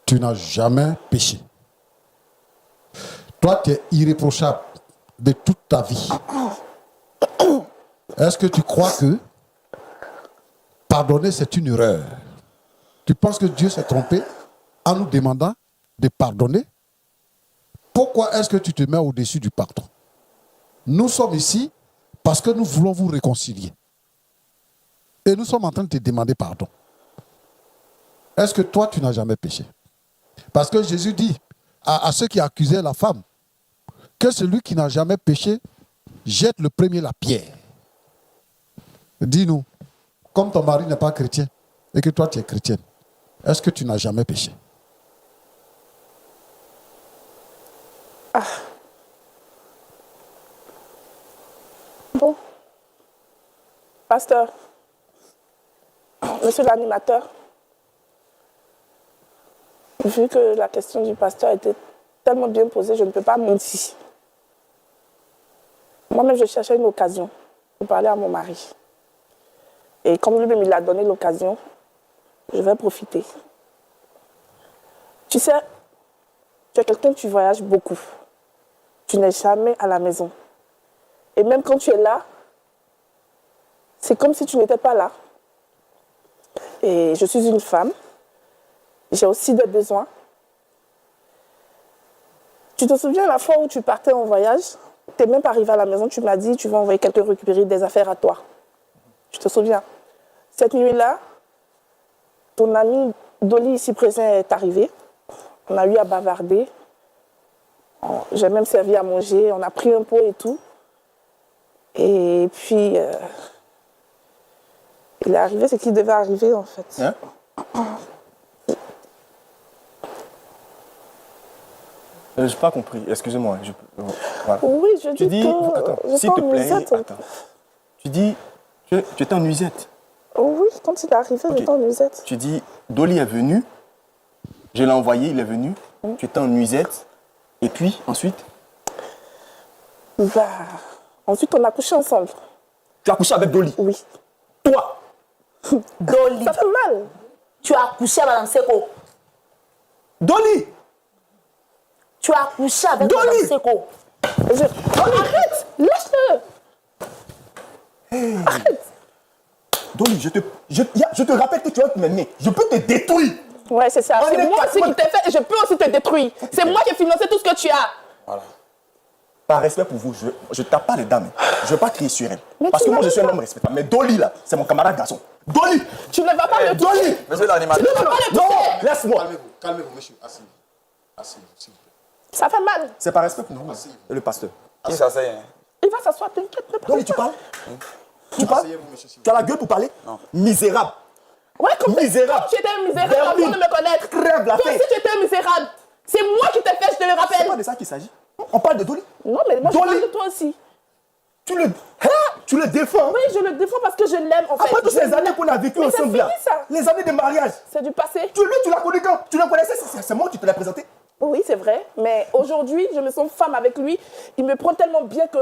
tu n'as jamais péché? Toi, tu es irréprochable de toute ta vie. Est-ce que tu crois que pardonner, c'est une erreur? Tu penses que Dieu s'est trompé en nous demandant de pardonner? Pourquoi est-ce que tu te mets au-dessus du pardon? Nous sommes ici parce que nous voulons vous réconcilier. Et nous sommes en train de te demander pardon. Est-ce que toi, tu n'as jamais péché? Parce que Jésus dit à ceux qui accusaient la femme que celui qui n'a jamais péché jette le premier la pierre. Dis-nous, comme ton mari n'est pas chrétien et que toi, tu es chrétienne, est-ce que tu n'as jamais péché? Bon. Pasteur, monsieur l'animateur, vu que la question du pasteur était tellement bien posée, je ne peux pas mentir. Moi-même, je cherchais une occasion pour parler à mon mari. Et comme lui-même, il a donné l'occasion, je vais profiter. Tu sais, tu es quelqu'un qui voyage beaucoup. Tu n'es jamais à la maison. Et même quand tu es là, c'est comme si tu n'étais pas là. Et je suis une femme. J'ai aussi des besoins. Tu te souviens la fois où tu partais en voyage, tu n'es même pas arrivé à la maison, tu m'as dit tu vas envoyer quelqu'un récupérer des affaires à toi. Tu te souviens? Cette nuit-là, ton ami Dolly ici présent est arrivé. On a eu à bavarder. J'ai même servi à manger. On a pris un pot et tout. Et puis, il est arrivé ce qui devait arriver en fait. Hein? Je n'ai pas compris. Excusez-moi. Voilà. Oui, je Tu dis, que attends, j'étais s'il te en plaît, nuisette. attends. Tu dis que tu étais en nuisette. Oui, quand il est arrivé, Ok. j'étais en nuisette. Tu dis, Dolly est venu, je l'ai envoyé, il est venu, tu étais en nuisette, et puis ensuite, Bah, ensuite, on a couché ensemble. tu as couché avec Dolly. Oui. Toi, Dolly, Ça fait mal. tu as couché avec Madame Seko. Dolly, Tu as couché avec Dolly. Madame Seko. Arrête, lâche-le. Dolly, je te rappelle que tu vas m'aimer. Je peux te détruire. Ouais, c'est ça. On C'est est moi quatre aussi qui t'ai fait et je peux aussi te détruire. C'est moi qui ai financé tout ce que tu as. Voilà. Par respect pour vous, je tape pas les dames. Je ne vais pas crier sur elle. Mais Parce tu que moi, je m'aimes suis un pas. homme respectable. Mais Dolly, là, c'est mon camarade garçon. Dolly, Tu ne vas pas le toucher. Dolly. Monsieur l'animateur. Tu ne vas pas le Non, toucher. laisse-moi. Calmez-vous, monsieur. Asseyez-vous. Asseyez-vous, s'il vous plaît. Ça fait mal. C'est par respect pour vous et le pasteur. Qui s'asseye, hein? Il va s'asseoir, t'inquiète. ne Dolly, parle tu pas. parles? Tu parles? Asseyez-vous, monsieur, s'il vous Tu as la gueule pour parler? Non. Misérable. Ouais, comme Misérable. tu étais un misérable avant Berlin. de me connaître. Crève la Toi aussi, tête. tu étais un misérable. C'est moi qui t'ai fait, je te le C'est pas rappelle. de ça qu'il s'agit. On parle de Dolly. Non, mais moi, je Dolly. parle de toi aussi. Tu le défends. Oui, je le défends parce que je l'aime, en fait. Après toutes Je ces l'aime. années qu'on a vécues Mais c'est ensemble fini, là, ça. les années de mariage, C'est du passé. lui, tu l'as connu quand? Tu le connaissais, c'est moi qui te l'ai présenté. Oui, c'est vrai. Mais aujourd'hui, je me sens femme avec lui. Il me prend tellement bien que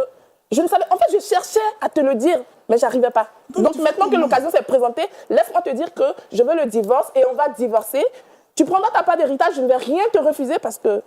je ne savais. En fait, je cherchais à te le dire, mais j'arrivais pas. Donc maintenant que l'occasion s'est présentée, laisse-moi te dire que je veux le divorce et on va divorcer. Tu prendras ta part d'héritage, je ne vais rien te refuser parce que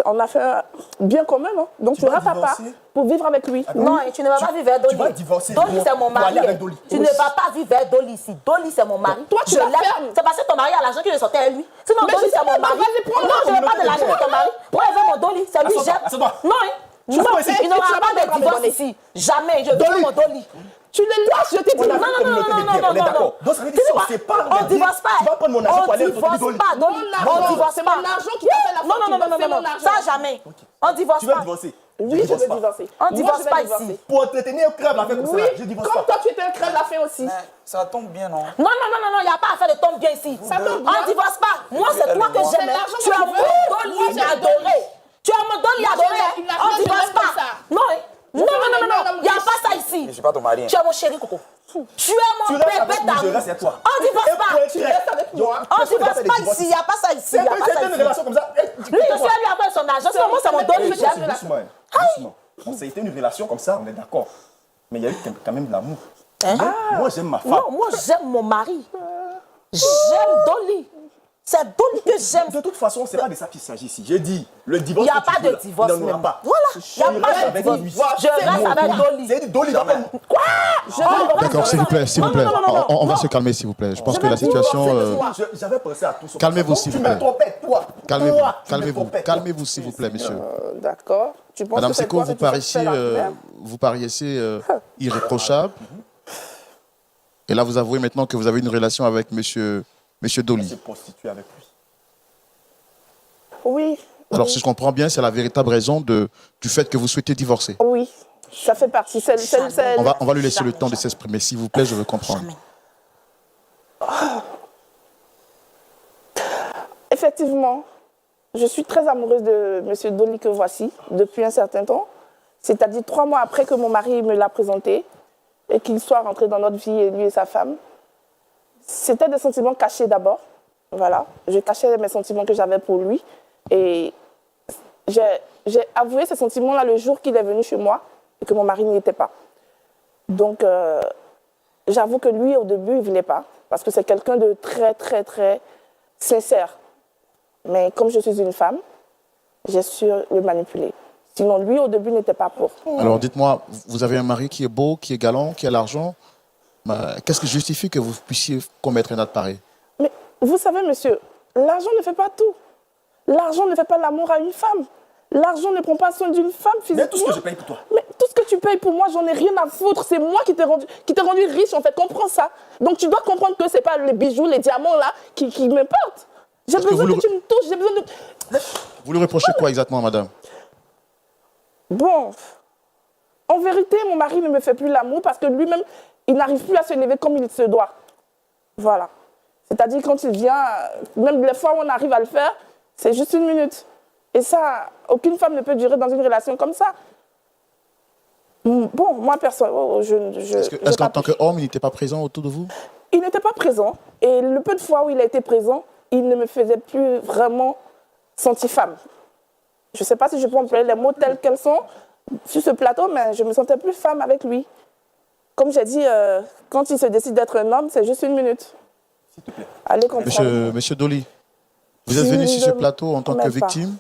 on a fait un bien commun, non? Donc tu vas auras ta part divorcer? pour vivre avec lui. Non, et tu ne vas pas vivre avec Dolly. vas divorcer Dolly, pour- c'est mon pour mari. aller avec hein. Dolly. Tu ne vas pas vivre avec Dolly ici. Dolly, c'est mon mari. Toi, tu Je la l'aime. fermes. C'est parce que ton mari a l'argent qu'il est sorti avec lui. Sinon, Mais Dolly, je c'est sais mon pas, mari. vas-y, prends-le. Non, je ne veux pas de l'argent de ton mari. Pourquoi il veut mon Dolly? C'est lui, Assieds-toi, j'aime. assieds-toi. Non, hein. Je vois ici. Il n'aura Tu vas pas pas de me divorce donner. ici. Jamais. Je veux Dolly. mon Dolly. Tu le lâches, je t'ai dit. On a Non, une communauté de biens, on est d'accord. Donc ça veut dire que si on ne sait pas, On divorce pas. tu vas prendre mon argent pour aller On avec Dolly. divorce pas, Dolly. Mon argent, On divorce c'est pas. mon argent qui t'a fait la Non, non, fortune, non, non, c'est non, mon non. argent. Ça, jamais. On divorce Tu vas pas. divorcer. Oui, Tu je divorces vais pas. divorcer. On Moi, divorce je vais pas divorcer. ici. Pour entretenir un crève la fête comme Oui, ça, je divorce comme pas. toi, tu étais un crève la fin aussi. Mais ça tombe bien, non? Non, non, non, non, non, il n'y a pas à faire de tombe bien ici. Ça tombe bien. On divorce pas. Moi, c'est Elle toi et que moi. j'aime. C'est l'argent Tu que as je mon veux. Moi, Dolly j'ai adoré. Tu as mon Dolly Moi, adoré. il a On rien de divorce même comme pas. ça. Non, hein. Non, non, non, non, non. Il n'y a riche. pas ça ici. Je suis pas ton mari. hein. Tu es mon chéri, Coco. Tu es mon restes avec bébé lui, je d'amour. reste avec toi. On divorce Et pas. pour être Tu clair, restes avec moi. On divorce pas ici. Il n'y a pas ça ici. C'est Il n'y a pas ça une ici. relation comme ça. Lui, je suis à lui après son âge. En ce moment, c'est mon Eh, Dolly. doucement, doucement. Bon, ça a été une relation comme ça, on est d'accord. Mais il y a eu quand même de l'amour. Hein? Moi, j'aime ma femme. Non, moi, j'aime mon mari. J'aime Dolly. C'est Dolly que j'aime. De toute façon, c'est pas de ça qu'il s'agit ici. J'ai dit, le Il divorce. n'y a que tu pas veux, de là, divorce il n'en aura même. pas. Voilà. Il n'y a Je pas reste de avec divorce. lui. Je reste avec Dolly. C'est Dolly dans ton. Quoi? Je vais D'accord, s'il vous plaît, s'il vous plaît. On va se calmer, s'il vous plaît. Je pense que la situation... J'avais pensé à tout ça. Calmez-vous, s'il vous plaît. Tu me trompais, toi. Calmez-vous, Toi, tu me calmez-vous, trompais. calmez-vous, s'il vous plaît, monsieur. D'accord. Tu penses Madame que c'est Seko, toi vous que tu fais la merde? paraissez irréprochable. Et là, vous avouez maintenant que vous avez une relation avec monsieur Dolly. C'est prostitué avec lui. Oui. Alors, si je comprends bien, c'est la véritable raison du fait que vous souhaitez divorcer. Oui. Ça fait partie. C'est On va lui laisser le temps de s'exprimer, s'il vous plaît, je veux comprendre. Jamais. Effectivement, je suis très amoureuse de M. Dolly que voici depuis un certain temps. C'est-à-dire 3 mois après que mon mari me l'a présenté et qu'il soit rentré dans notre vie, lui et sa femme. C'était des sentiments cachés d'abord. Voilà. Je cachais mes sentiments que j'avais pour lui. Et j'ai avoué ces sentiments-là le jour qu'il est venu chez moi et que mon mari n'y était pas. Donc, j'avoue que lui, au début, il ne voulait pas. Parce que c'est quelqu'un de très, très, très sincère. Mais comme je suis une femme, j'ai su le manipuler. Sinon, lui, au début, n'était pas pour. Alors, dites-moi, vous avez un mari qui est beau, qui est galant, qui a l'argent. Qu'est-ce qui justifie que vous puissiez commettre un acte pareil? Mais vous savez, monsieur, l'argent ne fait pas tout. L'argent ne fait pas l'amour à une femme. L'argent ne prend pas soin d'une femme physiquement. Mais tout ce que je paye pour toi. Mais tout ce que tu payes pour moi, j'en ai rien à foutre. C'est moi qui t'ai rendu riche, en fait. Comprends ça. Donc tu dois comprendre que ce n'est pas les bijoux, les diamants, là, qui m'importent. J'ai besoin que tu me touches. J'ai besoin de... Vous lui reprochez quoi exactement, madame? Bon, en vérité, mon mari ne me fait plus l'amour parce que lui-même, il n'arrive plus à se lever comme il se doit. Voilà. C'est-à-dire quand il vient, même les fois où on arrive à le faire, c'est juste 1 minute. Et ça, aucune femme ne peut durer dans une relation comme ça. Bon, moi, personne, Est-ce qu'en tant qu'homme, il n'était pas présent autour de vous? Il n'était pas présent. Et le peu de fois où il a été présent, il ne me faisait plus vraiment sentir femme. Je ne sais pas si je peux employer les mots tels qu'elles sont sur ce plateau, mais je me sentais plus femme avec lui. Comme j'ai dit, quand il se décide d'être un homme, c'est juste 1 minute. S'il te plaît. Allez comprendre. Monsieur Dolly, vous êtes venu sur ce plateau en tant que victime,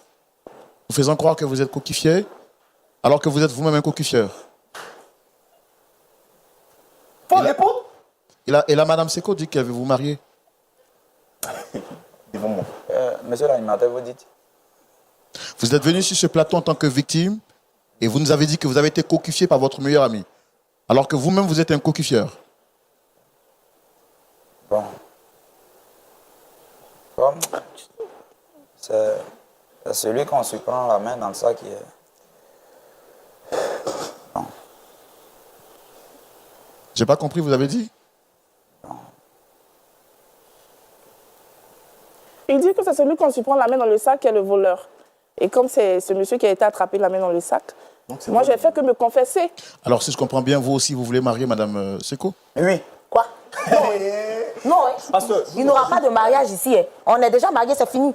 vous faisant croire que vous êtes coquifier, alors que vous êtes vous-même un coquifieur. Faut répondre. Et là, madame Seko dit qu'elle veut vous marier. Devant moi. Monsieur l'animateur, vous dites? Vous êtes venu sur ce plateau en tant que victime et vous nous avez dit que vous avez été coquifié par votre meilleur ami. Alors que vous-même, vous êtes un coquifieur. Bon. Comme c'est celui qu'on se prend la main dans le sac qui est... Non. J'ai pas compris, vous avez dit? Il dit que c'est celui qu'on se prend la main dans le sac qui est le voleur. Et comme c'est ce monsieur qui a été attrapé la main dans le sac, moi, j'ai fait que me confesser. Alors, si je comprends bien, vous aussi, vous voulez marier madame Seko? Oui. Quoi? Non, il n'aura pas de mariage ici. On est déjà mariés, c'est fini.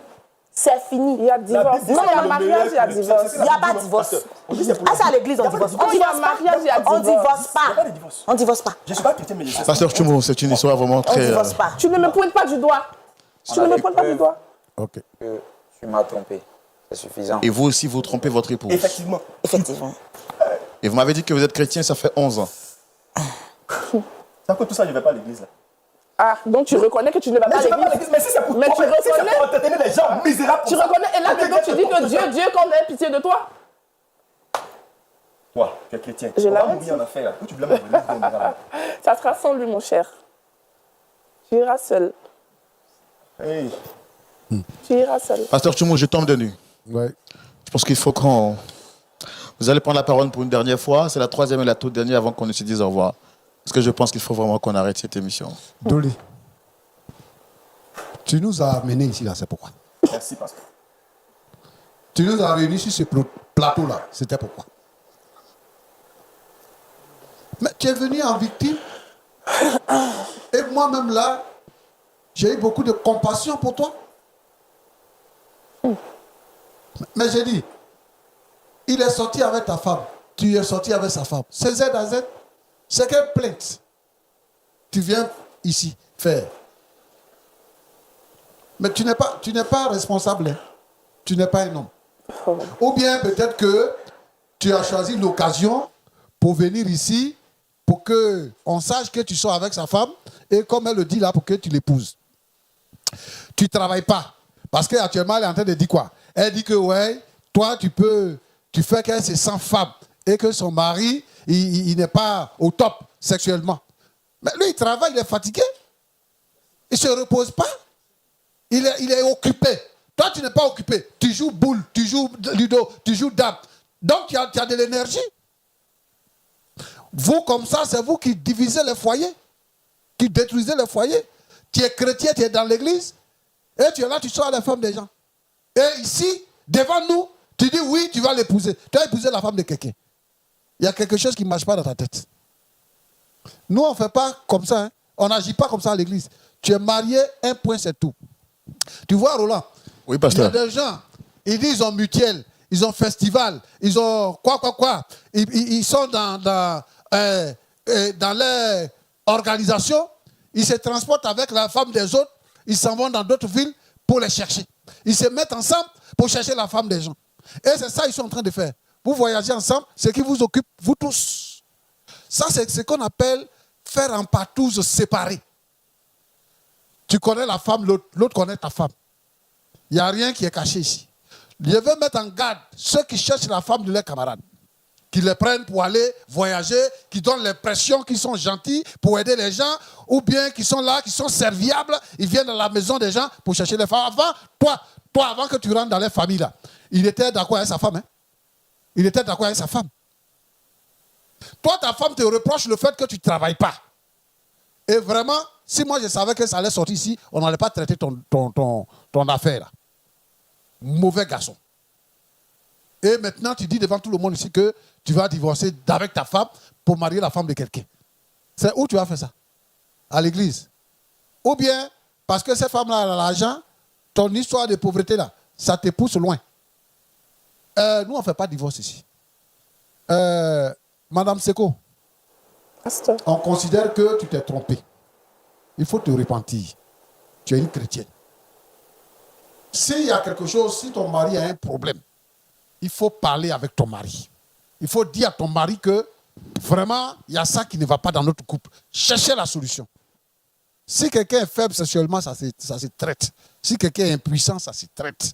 C'est fini. Il y a divorce. Bible Non, il y a dit mariage, il y a divorce. Il n'y a pas de divorce. Ah, c'est à l'église, on divorce. Il y a mariage, il y a On divorce. divorce pas. On divorce pas. Je ne suis pas chrétien, mais je sais. Pasteur Chumo, c'est une histoire vraiment On très... divorce pas. Tu ne me pointes pas du doigt. Tu ne me pointes pas du doigt. Ok. Que tu m'as trompé. C'est suffisant. Et vous aussi, vous trompez votre épouse. Effectivement. Effectivement. Et vous m'avez dit que vous êtes chrétien, ça fait 11 ans. C'est à cause de tout ça, je ne vais pas à l'église. Là. Ah, donc tu reconnais que tu ne vas pas à Mais je vais pas à l'église. l'église, mais si c'est pour Mais toi, tu si c'est reconnais- pour entertainer les gens misérables. Tu reconnais, et là maintenant tu dis que Dieu qu'on ait pitié de toi. Toi, tu es chrétien. Je On va l'avais mourir dit. en affaire. Où tu blâmes l'église, on verra là. Ça sera sans lui, mon cher. Tu iras seul. Hey. Tu iras seul. Pasteur Chumo, je tombe de nu. Ouais. Je pense qu'il faut qu'on... Vous allez prendre la parole pour une dernière fois. C'est la 3e et la toute dernière avant qu'on ne se dise au revoir. Parce que je pense qu'il faut vraiment qu'on arrête cette émission. Dolly, tu nous as amenés ici, là, c'est pourquoi? Merci, pasteur. Tu nous as réunis sur ce plateau-là, c'était pourquoi? Mais tu es venu en victime Et moi-même là, j'ai eu beaucoup de compassion pour toi. Mais j'ai dit, il est sorti avec ta femme, tu es sorti avec sa femme. C'est Z à Z. C'est quelle plainte tu viens ici faire? Mais tu n'es pas responsable. Hein. Tu n'es pas un homme. Ou bien peut-être que tu as choisi l'occasion pour venir ici pour qu'on sache que tu sors avec sa femme et comme elle le dit là, pour que tu l'épouses. Tu ne travailles pas. Parce qu'actuellement, elle est en train de dire quoi? Elle dit que ouais, toi, tu fais qu'elle se sent femme et que son mari, il n'est pas au top sexuellement. Mais lui, il travaille, il est fatigué. Il ne se repose pas. Il est occupé. Toi, tu n'es pas occupé. Tu joues boule, tu joues ludo, tu joues dame. Donc, tu as de l'énergie. Vous, comme ça, c'est vous qui divisez les foyers, qui détruisez les foyers. Tu es chrétien, tu es dans l'église, et tu es là, tu sors à la femme des gens. Et ici, devant nous, tu dis oui, tu vas l'épouser. Tu as épousé la femme de quelqu'un. Il y a quelque chose qui ne marche pas dans ta tête. Nous, on ne fait pas comme ça. Hein. On n'agit pas comme ça à l'église. Tu es marié, un point, c'est tout. Tu vois, Roland, Oui, pasteur. il y a des gens, ils disent ils ont mutuelle, ils ont festival, ils ont quoi. Ils sont dans leur organisation, ils se transportent avec la femme des autres, ils s'en vont dans d'autres villes pour les chercher. Ils se mettent ensemble pour chercher la femme des gens. Et c'est ça qu'ils sont en train de faire. Vous voyagez ensemble, ce qui vous occupe, vous tous. Ça, c'est ce qu'on appelle faire en partouze séparée. Tu connais la femme, l'autre connaît ta femme. Il n'y a rien qui est caché ici. Je veux mettre en garde ceux qui cherchent la femme de leurs camarades, qui les prennent pour aller voyager, qui donnent l'impression qu'ils sont gentils pour aider les gens, ou bien qui sont là, qui sont serviables, ils viennent dans la maison des gens pour chercher les femmes. Avant, toi, avant que tu rentres dans les familles, là, il était d'accord avec sa femme. Hein? Il était d'accord avec sa femme. Toi, ta femme te reproche le fait que tu ne travailles pas. Et vraiment, si moi je savais que ça allait sortir ici, on n'allait pas traiter ton affaire. Là. Mauvais garçon. Et maintenant, tu dis devant tout le monde ici que tu vas divorcer avec ta femme pour marier la femme de quelqu'un. C'est où tu as fait ça? À l'église. Ou bien, parce que cette femme-là a l'argent, ton histoire de pauvreté, là, ça te pousse loin. Nous, on ne fait pas de divorce ici. Madame Seko, on considère que tu t'es trompé. Il faut te repentir. Tu es une chrétienne. S'il y a quelque chose, si ton mari a un problème, il faut parler avec ton mari. Il faut dire à ton mari que vraiment, il y a ça qui ne va pas dans notre couple. Cherchez la solution. Si quelqu'un est faible sexuellement, ça se traite. Si quelqu'un est impuissant, ça se traite.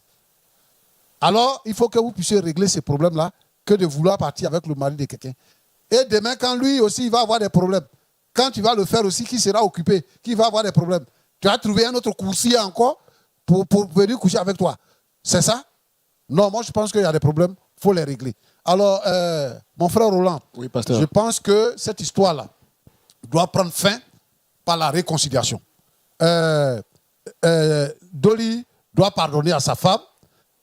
Alors, il faut que vous puissiez régler ces problèmes-là que de vouloir partir avec le mari de quelqu'un. Et demain, quand lui aussi, il va avoir des problèmes, quand tu vas le faire aussi, qui sera occupé, qui va avoir des problèmes, tu vas trouver un autre coursier encore pour venir coucher avec toi. C'est ça? Non, moi je pense qu'il y a des problèmes, il faut les régler. Alors, mon frère Roland, Oui, pasteur. je pense que cette histoire-là doit prendre fin par la réconciliation. Dolly doit pardonner à sa femme.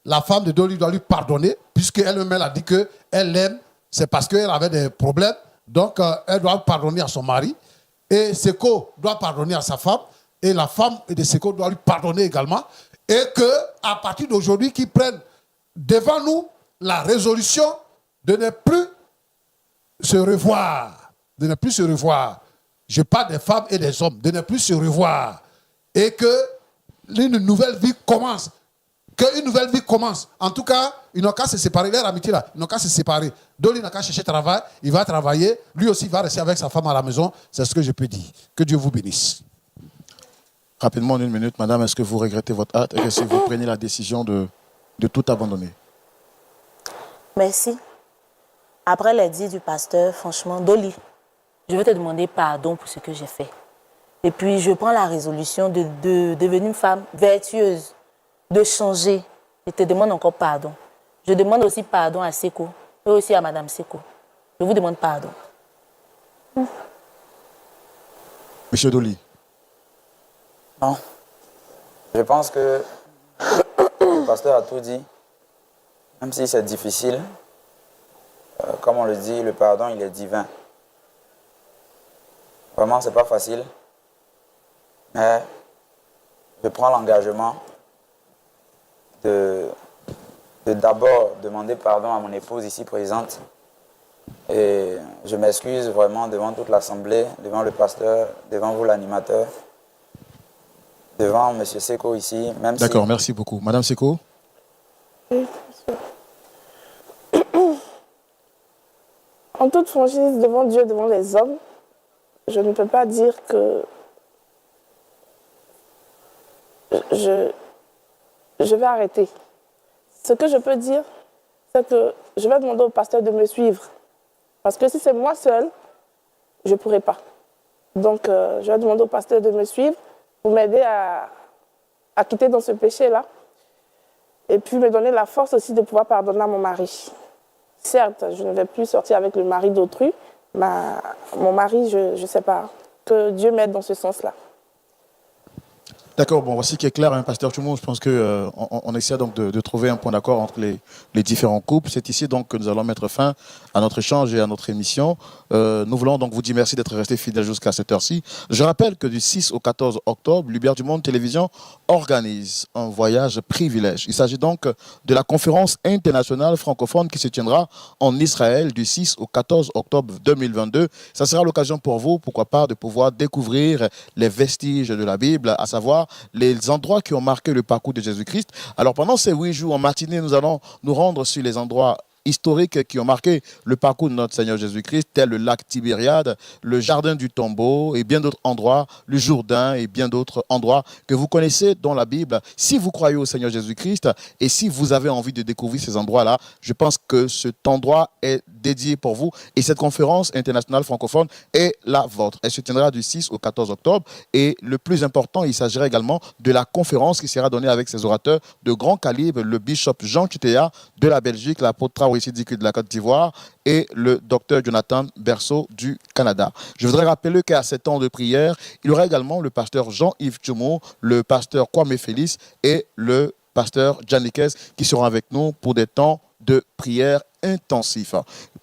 La femme de Dolly doit lui pardonner, puisqu'elle-même elle a dit qu'elle l'aime, c'est parce qu'elle avait des problèmes. Donc, elle doit pardonner à son mari. Et Seko doit pardonner à sa femme. Et la femme de Seko doit lui pardonner également. Et qu'à partir d'aujourd'hui, qu'ils prennent devant nous la résolution de ne plus se revoir. De ne plus se revoir. Je parle des femmes et des hommes. De ne plus se revoir. Et qu'une nouvelle vie commence. Qu'une nouvelle vie commence. En tout cas, ils n'ont qu'à se séparer. Leur amitié là, ils n'ont qu'à se séparer. Dolly n'a qu'à chercher travail. Il va travailler. Lui aussi, il va rester avec sa femme à la maison. C'est ce que je peux dire. Que Dieu vous bénisse. Rapidement, en une minute, madame, est-ce que vous regrettez votre acte et que vous prenez la décision de tout abandonner? Merci. Après les dits du pasteur, franchement, Dolly, je veux te demander pardon pour ce que j'ai fait. Et puis, je prends la résolution de devenir une femme vertueuse, de changer. Je te demande encore pardon. Je demande aussi pardon à Seko et aussi à Madame Seko. Je vous demande pardon. Monsieur Dolly. Non. Je pense que le pasteur a tout dit. Même si c'est difficile, comme on le dit, le pardon, il est divin. Vraiment, c'est pas facile. Mais je prends l'engagement de d'abord demander pardon à mon épouse ici présente. Et je m'excuse vraiment devant toute l'Assemblée, devant le pasteur, devant vous l'animateur, devant M. Seko ici. D'accord, merci beaucoup. Madame Seko? Oui, en toute franchise, devant Dieu, devant les hommes, je ne peux pas dire que je vais arrêter. Ce que je peux dire, c'est que je vais demander au pasteur de me suivre. Parce que si c'est moi seule, je ne pourrai pas. Donc, je vais demander au pasteur de me suivre pour m'aider à quitter dans ce péché-là. Et puis me donner la force aussi de pouvoir pardonner à mon mari. Certes, je ne vais plus sortir avec le mari d'autrui, mais mon mari, je ne sais pas. Que Dieu m'aide dans ce sens-là. D'accord, bon, voici qui est clair, hein, Pasteur Choumo. Je pense qu'on on essaie donc de trouver un point d'accord entre les différents couples. C'est ici donc que nous allons mettre fin à notre échange et à notre émission. Nous voulons donc vous dire merci d'être restés fidèles jusqu'à cette heure-ci. Je rappelle que du 6 au 14 octobre, Lumière du Monde Télévision organise un voyage privilège. Il s'agit donc de la conférence internationale francophone qui se tiendra en Israël du 6 au 14 octobre 2022. Ça sera l'occasion pour vous, pourquoi pas, de pouvoir découvrir les vestiges de la Bible, à savoir les endroits qui ont marqué le parcours de Jésus-Christ. Alors pendant ces 8 jours en matinée, nous allons nous rendre sur les endroits historiques qui ont marqué le parcours de notre Seigneur Jésus-Christ, tel le lac Tibériade, le jardin du tombeau et bien d'autres endroits, le Jourdain et bien d'autres endroits que vous connaissez dans la Bible. Si vous croyez au Seigneur Jésus-Christ et si vous avez envie de découvrir ces endroits-là, je pense que cet endroit est dédié pour vous et cette conférence internationale francophone est la vôtre. Elle se tiendra du 6 au 14 octobre et le plus important, il s'agira également de la conférence qui sera donnée avec ses orateurs de grand calibre, le bishop Jean Tutea de la Belgique, l'apôtre Traoré Sidiki de la Côte d'Ivoire et le docteur Jonathan Berceau du Canada. Je voudrais rappeler qu'à ces temps de prière, il y aura également le pasteur Jean-Yves Tchoumo, le pasteur Kwame Félix et le pasteur Janikes qui seront avec nous pour des temps de prière intensifs.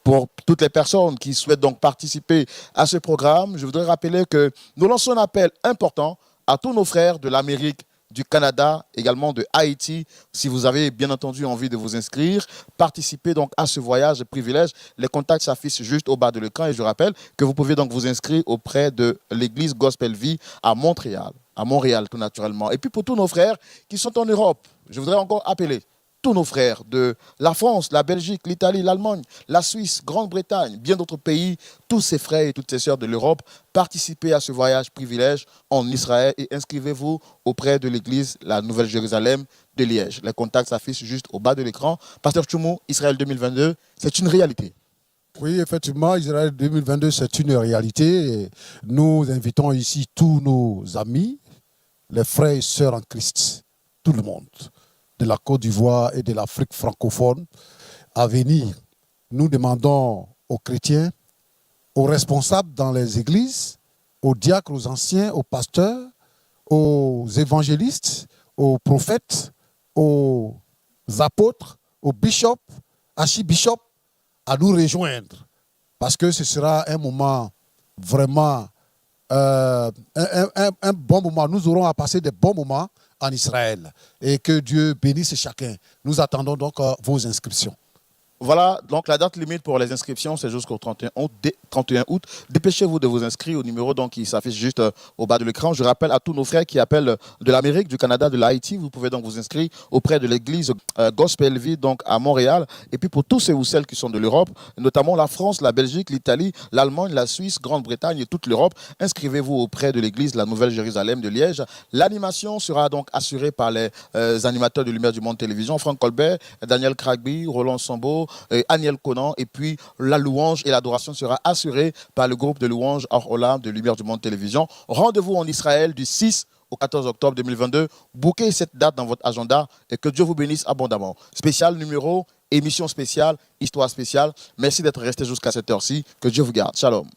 Pour toutes les personnes qui souhaitent donc participer à ce programme, je voudrais rappeler que nous lançons un appel important à tous nos frères de l'Amérique, du Canada, également de Haïti. Si vous avez bien entendu envie de vous inscrire, participez donc à ce voyage privilège. Les contacts s'affichent juste au bas de l'écran et je rappelle que vous pouvez donc vous inscrire auprès de l'église Gospel Vie à Montréal tout naturellement. Et puis pour tous nos frères qui sont en Europe, je voudrais encore appeler tous nos frères de la France, la Belgique, l'Italie, l'Allemagne, la Suisse, Grande-Bretagne, bien d'autres pays, tous ces frères et toutes ces sœurs de l'Europe, participez à ce voyage privilège en Israël et inscrivez-vous auprès de l'église La Nouvelle Jérusalem de Liège. Les contacts s'affichent juste au bas de l'écran. Pasteur Tchoumo, Israël 2022, c'est une réalité. Oui, effectivement, Israël 2022, c'est une réalité. Et nous invitons ici tous nos amis, les frères et sœurs en Christ, tout le monde, de la Côte d'Ivoire et de l'Afrique francophone, à venir. Nous demandons aux chrétiens, aux responsables dans les églises, aux diacres, aux anciens, aux pasteurs, aux évangélistes, aux prophètes, aux apôtres, aux bishops, archibishops, à nous rejoindre. Parce que ce sera un moment vraiment, un bon moment. Nous aurons à passer des bons moments en Israël. Et que Dieu bénisse chacun. Nous attendons donc vos inscriptions. Voilà, donc la date limite pour les inscriptions, c'est jusqu'au 31 août. Dépêchez-vous de vous inscrire au numéro donc, qui s'affiche juste au bas de l'écran. Je rappelle à tous nos frères qui appellent de l'Amérique, du Canada, de l'Haïti, vous pouvez donc vous inscrire auprès de l'église Gospel Vie donc à Montréal. Et puis pour tous ceux ou celles qui sont de l'Europe, notamment la France, la Belgique, l'Italie, l'Allemagne, la Suisse, Grande-Bretagne et toute l'Europe, inscrivez-vous auprès de l'église La Nouvelle Jérusalem de Liège. L'animation sera donc assurée par les animateurs de Lumière du Monde Télévision, Franck Colbert, Daniel Kragby, Roland Sambo, Aniel Conan, et puis la louange et l'adoration sera assurée par le groupe de louange Or-Olam de Lumière du Monde Télévision. Rendez-vous en Israël du 6 au 14 octobre 2022. Bouquez cette date dans votre agenda et que Dieu vous bénisse abondamment. Spécial numéro, émission spéciale, histoire spéciale. Merci d'être resté jusqu'à cette heure-ci. Que Dieu vous garde. Shalom.